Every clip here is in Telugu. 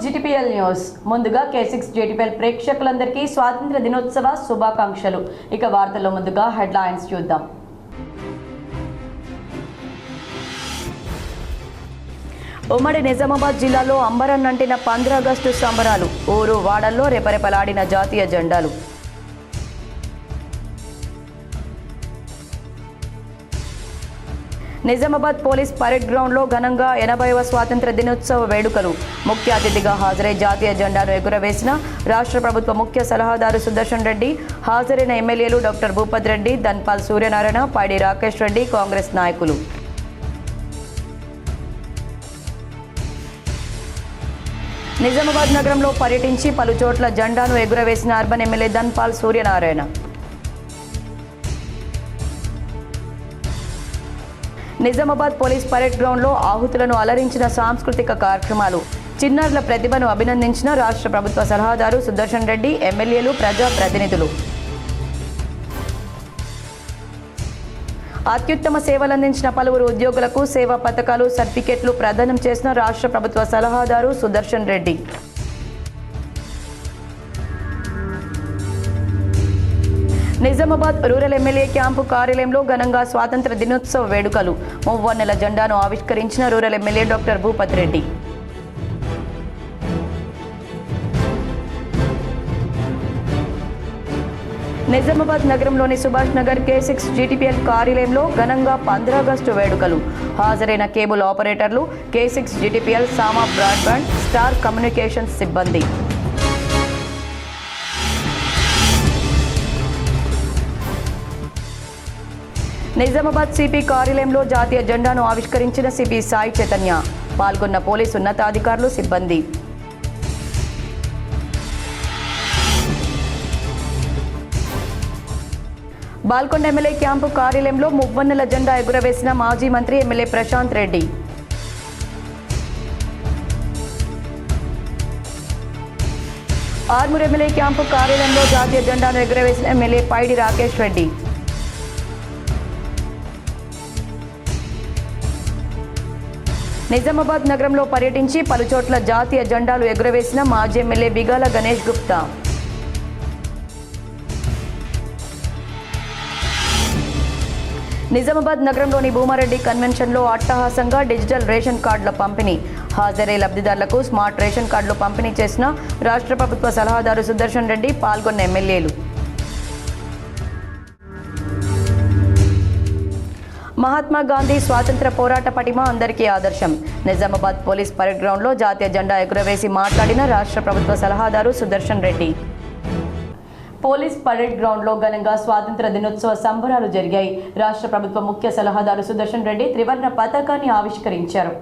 GTPL news. ముందుగా K6 GTPL ప్రేక్షకులందరికీ స్వాతంత్ర దినోత్సవ శుభాకాంక్షలు. ఇక వార్తల్లో ముందుగా హెడ్లైన్స్ చూద్దాం. ఉమ్మడి నిజామాబాద్ జిల్లాలో అంబరన్నంటిన 15 ఆగస్టు సంబరాలు. ఊరు వాడల్లో రెపరెపలాడిన జాతీయ జెండాలు. నిజామాబాద్ పోలీస్ పరేడ్ గ్రౌండ్లో ఘనంగా 80వ స్వాతంత్ర దినోత్సవ వేడుకలు. ముఖ్య అతిథిగా హాజరై జాతీయ జెండాను ఎగురవేసిన రాష్ట్ర ప్రభుత్వ ముఖ్య సలహాదారు సుదర్శన్ రెడ్డి, హాజరైన ఎమ్మెల్యేలు డాక్టర్ భూపత్ రెడ్డి, ధన్పాల్ సూర్యనారాయణ, పైడి రాకేష్ రెడ్డి, కాంగ్రెస్ నాయకులు. నిజామాబాద్ నగరంలో పర్యటించి పలు చోట్ల జెండాను ఎగురవేసిన urban MLA Dhanpal Suryanarayana. Nizamabad police parade గ్రౌండ్లో ఆహుతులను అలరించిన సాంస్కృతిక కార్యక్రమాలు. చిన్నారుల ప్రతిభను అభినందించిన రాష్ట్ర ప్రభుత్వ సలహాదారు సుదర్శన్ రెడ్డి, ఎమ్మెల్యేలు, ప్రజాప్రతినిధులు. అత్యుత్తమ సేవలందించిన పలువురు ఉద్యోగులకు సేవా పథకాలు, సర్టిఫికెట్లు ప్రదానం చేసిన రాష్ట్ర ప్రభుత్వ సలహాదారు Sudarshan Reddy. Nizamabad rural MLA camp కార్యాలయంలో ఘనంగా స్వాతంత్ర దినోత్సవ వేడుకలు. మువ్వన్నెల జెండాను ఆవిష్కరించిన rural MLA doctor Bhupath Reddy. Nizamabad నగరంలోని సుభాష్ నగర్ K6 GTPL కార్యాలయంలో ఘనంగా 15 ఆగస్టు వేడుకలు. హాజరైన కేబుల్ ఆపరేటర్లు, K6 GTPL, సామా బ్రాడ్బ్యాండ్, స్టార్ కమ్యూనికేషన్స్ సిబ్బంది. నిజామాబాద్ సిపి కార్యాలయంలో జాతీయ జెండాను ఆవిష్కరించిన సిపి సాయి చైతన్య. పాల్గొన్న పోలీసు ఉన్నతాధికారులు, సిబ్బంది. బాల్కొండ ఎమ్మెల్యే క్యాంపు కార్యాలయంలో మువ్వన్నెల జెండా ఎగురవేసిన మాజీ మంత్రి MLA Prashanth Reddy. Armoor MLA camp కార్యాలయంలో జాతీయ జెండాను ఎగురవేసిన ఎమ్మెల్యే పైడి రాకేష్ రెడ్డి. నిజామాబాద్ నగరంలో పర్యటించి పలుచోట్ల జాతీయ జెండాలు ఎగురవేసిన మాజీ ఎమ్మెల్యే బిగాల గణేష్ గుప్తా. నిజామాబాద్ నగరంలోని భూమారెడ్డి కన్వెన్షన్లో అట్టహాసంగా డిజిటల్ రేషన్ కార్డుల పంపిణీ. హాజరై లబ్ధిదారులకు స్మార్ట్ రేషన్ కార్డులు పంపిణీ చేసిన రాష్ట్ర ప్రభుత్వ సలహాదారు సుదర్శన్ రెడ్డి, పాల్గొన్న ఎమ్మెల్యేలు. మహాత్మా గాంధీ స్వాతంత్ర పోరాట పటిమ అందరికీ ఆదర్శం. నిజామాబాద్ పోలీస్ పరేడ్ గ్రౌండ్లో జాతీయ జెండా ఎగురవేసి మాట్లాడిన రాష్ట్ర ప్రభుత్వ సలహాదారు సుదర్శన్ రెడ్డి. పోలీస్ పరేడ్ గ్రౌండ్లో ఘనంగా స్వాతంత్ర దినోత్సవ సంబరాలు జరిగాయి. రాష్ట్ర ప్రభుత్వ ముఖ్య సలహాదారు సుదర్శన్ రెడ్డి త్రివర్ణ పతాకాన్ని ఆవిష్కరించారు.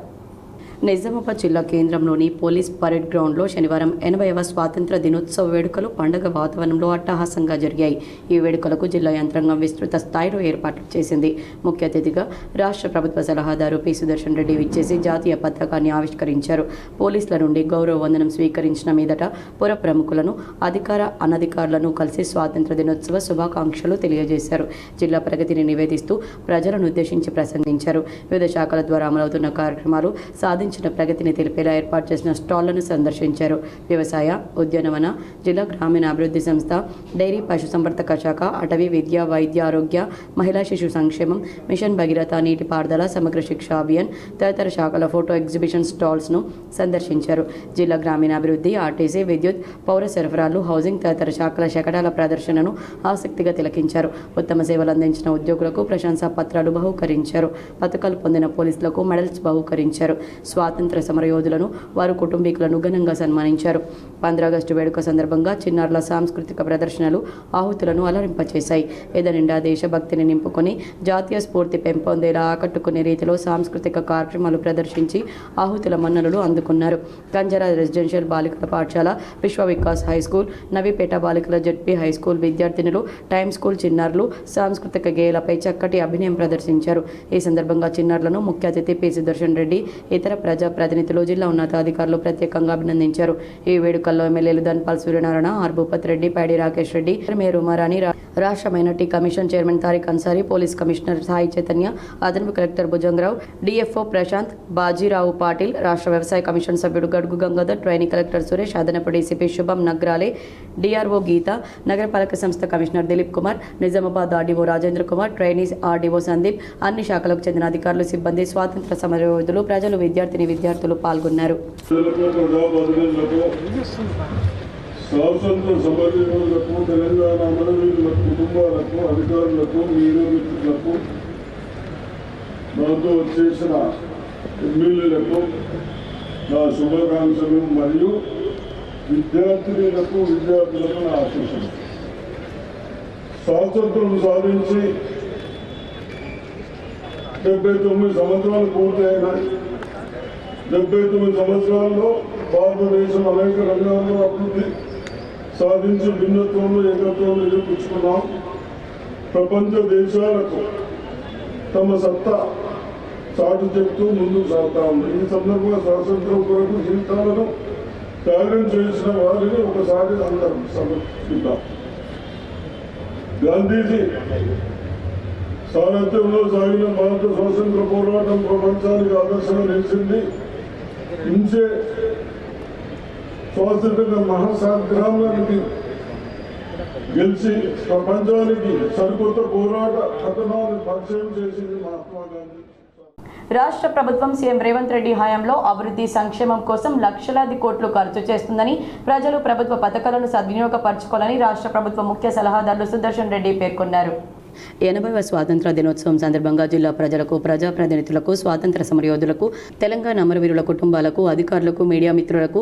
నిజామాబాద్ జిల్లా కేంద్రంలోని పోలీస్ పరేడ్ గ్రౌండ్లో శనివారం 80వ స్వాతంత్ర దినోత్సవ వేడుకలు పండుగ వాతావరణంలో అట్టహాసంగా జరిగాయి. ఈ వేడుకలకు జిల్లా యంత్రాంగం విస్తృత స్థాయిలో ఏర్పాట్లు చేసింది. ముఖ్య అతిథిగా రాష్ట్ర ప్రభుత్వ సలహాదారు పి సుదర్శన్ రెడ్డి విచ్చేసి జాతీయ పతాకాన్ని ఆవిష్కరించారు. పోలీసుల నుండి గౌరవ వందనం స్వీకరించిన మీదట పుర ప్రముఖులను, అధికార అనధికారులను కలిసి స్వాతంత్ర దినోత్సవ శుభాకాంక్షలు తెలియజేశారు. జిల్లా ప్రగతిని నివేదిస్తూ ప్రజలను ఉద్దేశించి ప్రసంగించారు. వివిధ శాఖల ద్వారా అమలవుతున్న కార్యక్రమాలు, సాధించిన ప్రగతిని తెలిపేలా ఏర్పాటు చేసిన స్టాళ్లను సందర్శించారు. వ్యవసాయ, ఉద్యానవన, జిల్లా గ్రామీణ అభివృద్ధి సంస్థ, డైరీ పశుసంవర్ధక శాఖ, అటవీ, విద్య, వైద్య, ఆరోగ్య, మహిళా శిశు సంక్షేమం, మిషన్ భగీరథ, నీటిపారుదల, సమగ్ర శిక్ష అభియాన్ తదితర శాఖల ఫోటో ఎగ్జిబిషన్ స్టాల్స్ను సందర్శించారు. జిల్లా గ్రామీణాభివృద్ధి, ఆర్టీసీ, విద్యుత్, పౌర సరఫరాలు, హౌసింగ్ తదితర శాఖల శకటాల ప్రదర్శనను ఆసక్తిగా తిలకించారు. ఉత్తమ సేవలు అందించిన ఉద్యోగులకు ప్రశంసా పత్రాలు బహూకరించారు. పథకాలు పొందిన పోలీసులకు మెడల్స్ బహూకరించారు. స్వాతంత్ర సమరయోధులను, వారి కుటుంబీకులను ఘనంగా సన్మానించారు. 15 ఆగస్టు వేడుక సందర్భంగా చిన్నారుల సాంస్కృతిక ప్రదర్శనలు ఆహుతులను అలరింపచేశాయి. ఎదనిండా దేశభక్తిని నింపుకొని జాతీయ స్ఫూర్తి పెంపొందేలా ఆకట్టుకునే రీతిలో సాంస్కృతిక కార్యక్రమాలు ప్రదర్శించి ఆహుతుల మన్ననలు అందుకున్నారు. కంజరా రెసిడెన్షియల్ బాలికల పాఠశాల, విశ్వ వికాస్ హై స్కూల్, నవీపేట బాలికల జడ్పీ హై స్కూల్ విద్యార్థినులు, టైమ్ స్కూల్ చిన్నారులు సాంస్కృతిక గేయాలపై చక్కటి అభినయం ప్రదర్శించారు. ఈ సందర్భంగా చిన్నారులను ముఖ్య అతిథి పి సుదర్శన్ రెడ్డి, ఇతర ప్రజాప్రతినిధులు, జిల్లా ఉన్నతాధికారులు ప్రత్యేకంగా అభినందించారు. ఈ వేడుకల్లో ఎమ్మెల్యేలు ధన్పాల్ సూర్యనారాయణ, ఆర్ భూపత్ రెడ్డి, పైడి రాకేష్ రెడ్డి, మేయర్ ఉమారాణి, రాష్ట్ర minority commission chairman Tariq Ansari, police commissioner Sai Chaitanya, అదనపు కలెక్టర్ భుజంగరావు, డిఎఫ్ఓ ప్రశాంత్, బాజీరావు పాటిల్, రాష్ట్ర వ్యవసాయ కమిషన్ సభ్యుడు గడుగు గంగాధర్, ట్రైనింగ్ కలెక్టర్ సురేష్, అదనపు డీసీపీ శుభం నగ్రాలే, డిఆర్ఓ గీత, నగరపాలక సంస్థ commissioner Dilip Kumar, Nizamabad RDO Rajendra Kumar, trainees RDO Sandeep, అన్ని శాఖలకు చెందిన అధికారులు, సిబ్బంది, స్వాతంత్ర సమరయోధులు, ప్రజలు, విద్యార్థులు పాల్గొన్నారు. స్వాతంత్ర సమరయోధులకు, తెలంగాణ అమరవీరుల కుటుంబాలకు, అధికారులకు, మీడియా మిత్రులకు, నాతో వచ్చేసిన ఎమ్మెల్యేలకు నా శుభాకాంక్షలు మరియు విద్యార్థులకు నా ఆశీస్సులు. స్వాతంత్రం సాధించి 79 సంవత్సరాలు పూర్తయినాయి. 79 సంవత్సరాల్లో భారతదేశం అనేక రంగాల్లో అభివృద్ధి సాధించి భిన్నత్వంలో ఏకత్వంలో నిరూపించుకున్నాం. ప్రపంచ దేశాలకు తమ సత్తా చాటు చెప్తూ ముందుకు సాగుతా ఉంది. ఈ సందర్భంగా స్వాతంత్రం కొరకు జీవితాలను త్యాగం చేసిన వారిని ఒకసారి అందరం సమర్పిద్దాం. గాంధీజీ సారథ్యంలో సాగిన భారత స్వాతంత్ర పోరాటం ప్రపంచానికి ఆదర్శంగా నిలిచింది. ఇంచే స్వాతంత్ర మహాసంగ్రామానికి గెలిచి ప్రపంచానికి సరికొత్త పోరాట కథనాన్ని పరిచయం చేసింది మహాత్మా గాంధీ. రాష్ట్ర ప్రభుత్వం సీఎం రేవంత్ రెడ్డి హయాంలో అభివృద్ధి సంక్షేమం కోసం లక్షలాది కోట్లు ఖర్చు చేస్తుందని, ప్రజలు ప్రభుత్వ పథకాలను సద్వినియోగపరచుకోవాలని రాష్ట్ర ప్రభుత్వ ముఖ్య సలహాదారులు సుదర్శన్ రెడ్డి పేర్కొన్నారు. 80వ స్వాతంత్ర దినోత్సవం సందర్భంగా జిల్లా ప్రజలకు, ప్రజాప్రతినిధులకు, స్వాతంత్ర సమరయోధులకు, తెలంగాణ అమరవీరుల కుటుంబాలకు, అధికారులకు, మీడియా మిత్రులకు,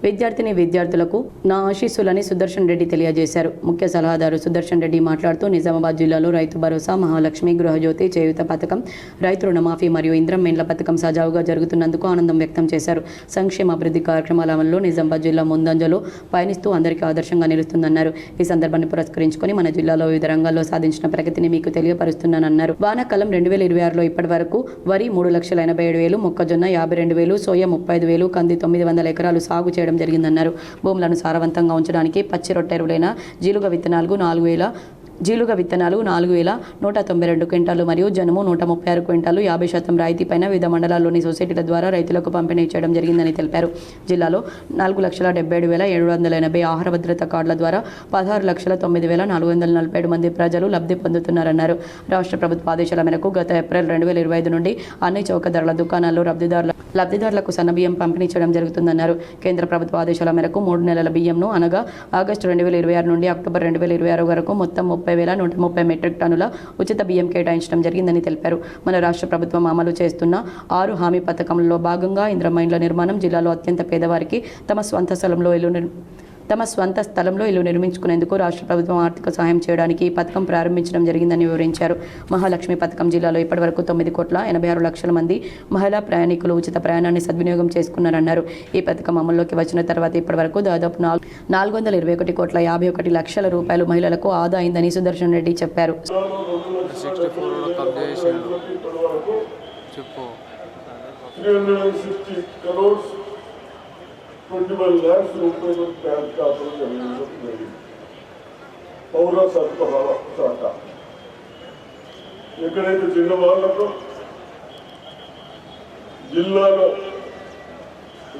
విద్యార్థులకు నా ఆశీస్సులని సుదర్శన్ రెడ్డి తెలియజేశారు. ముఖ్య సలహాదారు సుదర్శన్ రెడ్డి మాట్లాడుతూ నిజామాబాద్ జిల్లాలో రైతు భరోసా, మహాలక్ష్మి, గృహజ్యోతి, చేయూత పథకం, రైతు రుణమాఫీ మరియు ఇంద్రమేండ్ల పథకం సజావుగా జరుగుతున్నందుకు ఆనందం వ్యక్తం చేశారు. సంక్షేమ అభివృద్ధి కార్యక్రమాల అమలులో నిజామాబాద్ జిల్లా ముందంజలో పయనిస్తూ అందరికీ ఆదర్శంగా నిలుస్తుందన్నారు. ఈ సందర్భాన్ని పురస్కరించుకొని మన జిల్లాలో వివిధ రంగాల్లో సాధించిన ప్రగతిని మీకు తెలియపరుస్తున్నానన్నారు. వానాకాలం 2026లో ఇప్పటి వరకు వరి 3,87,000, మొక్కజొన్న 52,000, సోయా 35,000, కంది 900 ఎకరాలు సాగు చేయడం జరిగిందన్నారు. భూములను సారవంతంగా ఉంచడానికి పచ్చి రొట్టెరులైన జీలుగ విత్తనాలు 4,192 క్వింటాలు మరియు జనుము 136 క్వింటాలు 50% రాయితీ పైన వివిధ మండలాల్లోని సొసైటీల ద్వారా రైతులకు పంపిణీ చేయడం జరిగిందని తెలిపారు. జిల్లాలో 4,77,780 ఆహార భద్రత కార్డుల ద్వారా 16,09,447 మంది ప్రజలు లబ్ధి పొందుతున్నారన్నారు. రాష్ట్ర ప్రభుత్వ ఆదేశాల మేరకు గత ఏప్రిల్ 2025 నుండి అన్ని చౌక ధరల దుకాణాల్లో లబ్ధిదారులకు సన్నబియ్యం పంపిణీ చేయడం జరుగుతుందన్నారు. కేంద్ర ప్రభుత్వ ఆదేశాల మేరకు 3 నెలల బియ్యంను అనగా ఆగస్టు 2026 నుండి అక్టోబర్ 2026 వరకు మొత్తం 30,130 మెట్రిక్ టన్నుల ఉచిత బియ్యం కేటాయించడం జరిగిందని తెలిపారు. మన రాష్ట్ర ప్రభుత్వం అమలు చేస్తున్న 6 హామీ పథకంలో భాగంగా ఇంద్రమైండ్ల నిర్మాణం జిల్లాలో అత్యంత పేదవారికి తమ స్వంత స్థలంలో ఇల్లు నిర్మించుకునేందుకు రాష్ట్ర ప్రభుత్వం ఆర్థిక సహాయం చేయడానికి ఈ పథకం ప్రారంభించడం జరిగిందని వివరించారు. మహాలక్ష్మి పథకం జిల్లాలో ఇప్పటివరకు 9,86,00,000 మంది మహిళా ప్రయాణికులు ఉచిత ప్రయాణాన్ని సద్వినియోగం చేసుకున్నారన్నారు. ఈ పథకం అమల్లోకి వచ్చిన తర్వాత ఇప్పటివరకు దాదాపు 421,51,00,000 రూపాయలు మహిళలకు ఆదా అయిందని సుదర్శన్ రెడ్డి చెప్పారు. ₹21 लाख బ్యాంక్ ఖాతాలో జరుగుతుంది. పౌర సరఫరాల శాఖ ఎక్కడైతే చిన్న వాళ్లకు జిల్లాలో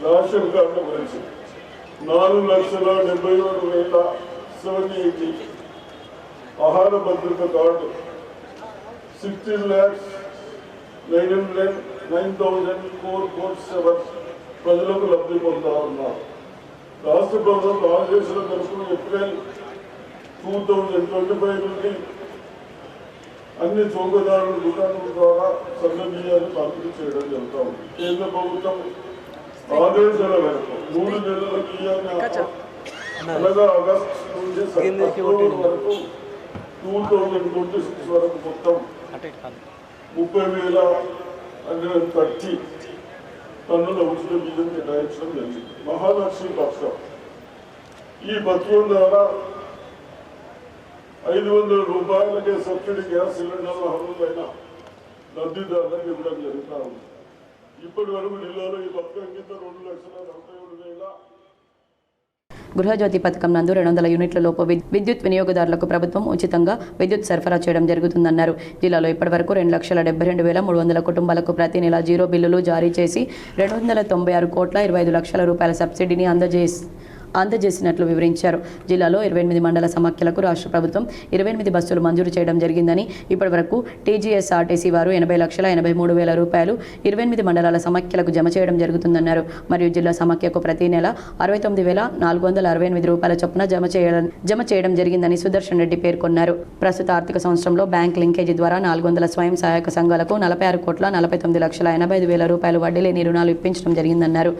రేషన్ కార్డుల గురించి 4,77,780 ఆహార భద్రత కార్డు 16,909,447 ప్రజలకు లబ్ధి పొందా ఉన్నారు. రాష్ట్ర ప్రభుత్వం ఆదేశాల మేరకు ఏప్రిల్ 2025 నుండి అన్ని చౌకదారుల దుకాణాల ద్వారా సన్న బియ్యాన్ని పంపిణీ చేయడం జరుగుతూ ఉంది. కేంద్ర ప్రభుత్వం ఆదేశాల మేరకు 3 నెలల బియ్యాన్ని అనగా ఆగస్టు నుంచి అక్టోబర్ వరకు 2026 వరకు మొత్తం 30,130 టన్నుల ఉచిత బియ్యం కేటాయించడం జరిగింది. మహాలక్ష్మి పథకం ఈ పథకం ద్వారా 500 రూపాయలకే సబ్సిడీ గ్యాస్ సిలిండర్ల అర్హులైన లబ్ధిదారులకు ఇవ్వడం జరుగుతూ ఉంది. ఇప్పటి వరకు జిల్లాలో ఈ పథకం కింద 2,47,000 గృహజ్యోతి పథకం నందు 200 యూనిట్ల లోపు విద్యుత్ వినియోగదారులకు ప్రభుత్వం ఉచితంగా విద్యుత్ సరఫరా చేయడం జరుగుతుందన్నారు. జిల్లాలో ఇప్పటివరకు 2,72,300 కుటుంబాలకు ప్రతి నెల జీరో బిల్లులు జారీ చేసి 296,25,00,000 రూపాయల సబ్సిడీని అందజేసినట్లు వివరించారు. జిల్లాలో 28 మండల సమాఖ్యలకు రాష్ట్ర ప్రభుత్వం 28 బస్సులు మంజూరు చేయడం జరిగిందని, ఇప్పటివరకు టీజీఎస్ఆర్టీసీ వారు 80,83,000 రూపాయలు 28 మండలాల సమాఖ్యలకు జమ చేయడం జరుగుతుందన్నారు. మరియు జిల్లా సమాఖ్యకు ప్రతి నెల 69,468 రూపాయల చొప్పున జమ చేయడం జరిగిందని సుదర్శన్ రెడ్డి పేర్కొన్నారు. ప్రస్తుత ఆర్థిక సంవత్సరంలో బ్యాంక్ లింకేజీ ద్వారా 400 స్వయం సహాయక సంఘాలకు 46,49,85,000 రూపాయలు వడ్డీ లేని రుణాలు ఇప్పించడం జరిగిందన్నారు.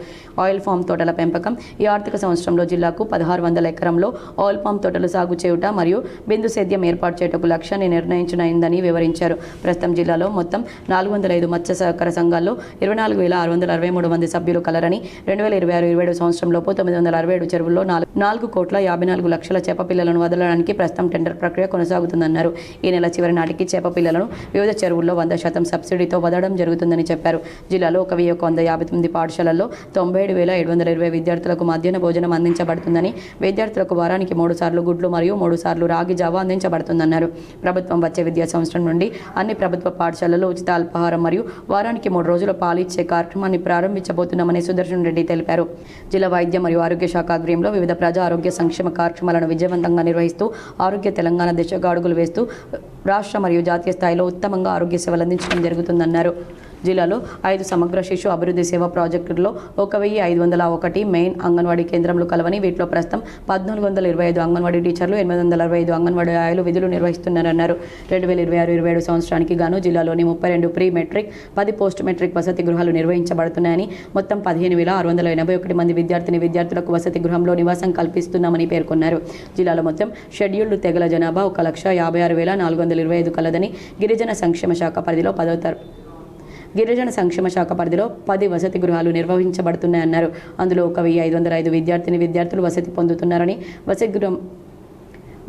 ఆయిల్ ఫామ్ తోటల పెంపకం ఈ ఆర్థిక సంవత్సరంలో జిల్లాకు 1600 ఎకరంలో ఆయిల్ పామ్ తోటలు సాగు చేయుట మరియు బిందు సేద్యం ఏర్పాటు చేయటకు లక్ష్యాన్ని నిర్ణయించినదని వివరించారు. ప్రస్తుతం జిల్లాలో మొత్తం 405 మత్స్య సహకార సంఘాల్లో 24,663 మంది సభ్యులు కలరని, 2026-27 సంవత్సరంలోపు 967 చెరువుల్లో 4,54,00,000 చేప పిల్లలను వదలడానికి ప్రస్తుతం టెండర్ ప్రక్రియ కొనసాగుతుందన్నారు. ఈ నెల చివరి నాటికి చేప పిల్లలను వివిధ చెరువుల్లో 100% సబ్సిడీతో వదలడం జరుగుతుందని చెప్పారు. జిల్లాలో 1,159 పాఠశాలల్లో 97,720 విద్యార్థులకు మధ్యాహ్న భోజనం అందించబడుతుందని, విద్యార్థులకు వారానికి 3 సార్లు గుడ్లు మరియు 3 సార్లు రాగి జావా అందించబడుతుందన్నారు. ప్రభుత్వం వచ్చే విద్యా సంవత్సరం నుండి అన్ని ప్రభుత్వ పాఠశాలల్లో ఉచిత అల్పాహారం మరియు వారానికి 3 రోజుల పాలిచ్చే కార్యక్రమాన్ని ప్రారంభించబోతున్నామని సుదర్శన్ రెడ్డి తెలిపారు. జిల్లా వైద్య మరియు ఆరోగ్య శాఖ ఆధ్వర్యంలో వివిధ ప్రజా ఆరోగ్య సంక్షేమ కార్యక్రమాలను విజయవంతంగా నిర్వహిస్తూ ఆరోగ్య తెలంగాణ దిశగా అడుగులు వేస్తూ రాష్ట్ర మరియు జాతీయ స్థాయిలో ఉత్తమంగా ఆరోగ్య సేవలు అందించడం జరుగుతుందన్నారు. జిల్లాలో 5 సమగ్ర శిశు అభివృద్ధి సేవా ప్రాజెక్టుల్లో 1,501 మెయిన్ అంగన్వాడీ కేంద్రంలో కలవని, వీటిలో ప్రస్తుతం 1,425 అంగన్వాడీ టీచర్లు, 865 అంగన్వాడీ ఆయాలు విధులు నిర్వహిస్తున్నారన్నారు. 2026-27 సంవత్సరానికి గాను జిల్లాలోని 32 ప్రీ మెట్రిక్, 10 పోస్ట్ మెట్రిక్ వసతి గృహాలు నిర్వహించబడుతున్నాయని, మొత్తం 15,681 మంది విద్యార్థులకు వసతి గృహంలో నివాసం కల్పిస్తున్నామని పేర్కొన్నారు. జిల్లాలో మొత్తం షెడ్యూల్డ్ తెగల జనాభా 1,56,425 కలదని, గిరిజన సంక్షేమ శాఖ పరిధిలో 10 వసతి గృహాలు నిర్వహించబడుతున్నాయన్నారు. అందులో 1,505 విద్యార్థులు వసతి పొందుతున్నారని,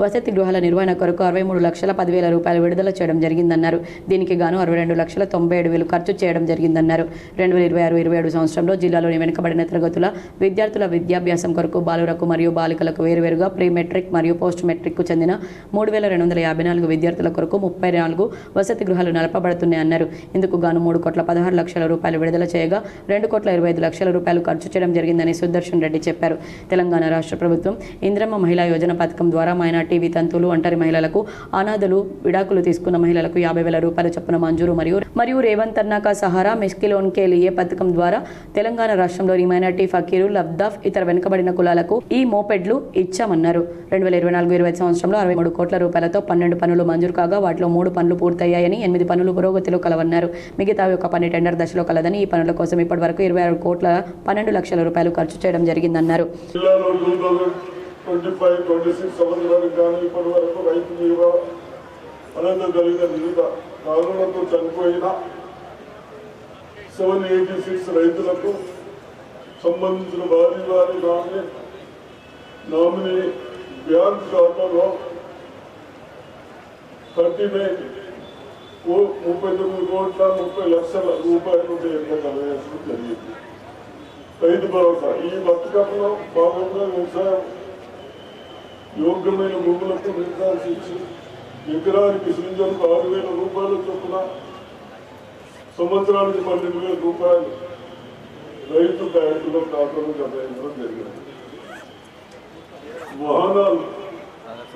వసతి గృహాల నిర్వహణ కొరకు 63,10,000 రూపాయలు విడుదల చేయడం జరిగిందన్నారు. దీనికి గాను 62,97,000 ఖర్చు చేయడం జరిగిందన్నారు. 2026-27 సంవత్సరంలో జిల్లాలోని వెనుకబడిన తరగతుల విద్యార్థుల విద్యాభ్యాసం కొరకు బాలురకు మరియు బాలికలకు వేరువేరుగా ప్రీ మెట్రిక్ మరియు పోస్ట్ మెట్రిక్కు చెందిన 3,254 విద్యార్థుల కొరకు 34 వసతి గృహాలు నడపబడుతున్నాయన్నారు. ఇందుకు గాను 3,16,00,000 రూపాయలు విడుదల చేయగా 2,25,00,000 రూపాయలు ఖర్చు చేయడం జరిగిందని సుదర్శన్ రెడ్డి చెప్పారు. తెలంగాణ రాష్ట్ర ప్రభుత్వం ఇంద్రమ్మ మహిళా యోజన పథకం ద్వారా మైనార్టీ వితంతువులు, ఒంటరి మహిళలకు, అనాథలు, విడాకులు తీసుకున్న మహిళలకు 50,000 రూపాయల చొప్పున మంజూరు మరియు రేవంత్ అన్నా కా సహారా మిస్కిలోన్ కే లియే పథకం ద్వారా తెలంగాణ రాష్ట్రంలోని మైనార్టీ, ఫకీరు, లబ్దాఫ్, ఇతర వెనుకబడిన కులాలకు ఈ మోపెడ్లు ఇచ్చామన్నారు. 2024-25 సంవత్సరంలో 63 కోట్ల రూపాయలతో 12 పనులు మంజూరు కాగా వాటిలో 3 పనులు పూర్తయ్యాయని, 8 పనులు పురోగతిలో కలవన్నారు. మిగతావి ఒక పని టెండర్ దశలో కలదని, ఈ పనుల కోసం ఇప్పటివరకు 26,12,00,000 రూపాయలు ఖర్చు చేయడం జరిగిందన్నారు. 25-26 సంవత్సరానికి కానీ ఇప్పటి వరకు రైతు బీమా అనంత కలిగిన వివిధ కారణాలతో చనిపోయిన 786 రైతులకు సంబంధించిన వారి నామినీ బ్యాంక్ ఖాతాలో 39,30,30,00,000 రూపాయలు జరగడం జరిగింది. రైతు భరోసా ఈ పథకంలో భాగంగా వ్యవసాయం యోగ్యమైన భూములకు నిర్దేశించి ఎకరానికి సింజలకు 6,000 రూపాయల చొప్పున, సంవత్సరానికి 12,000 రూపాయలు రైతు బ్యాంకులో ఖాతాలు జమాయించడం జరిగింది.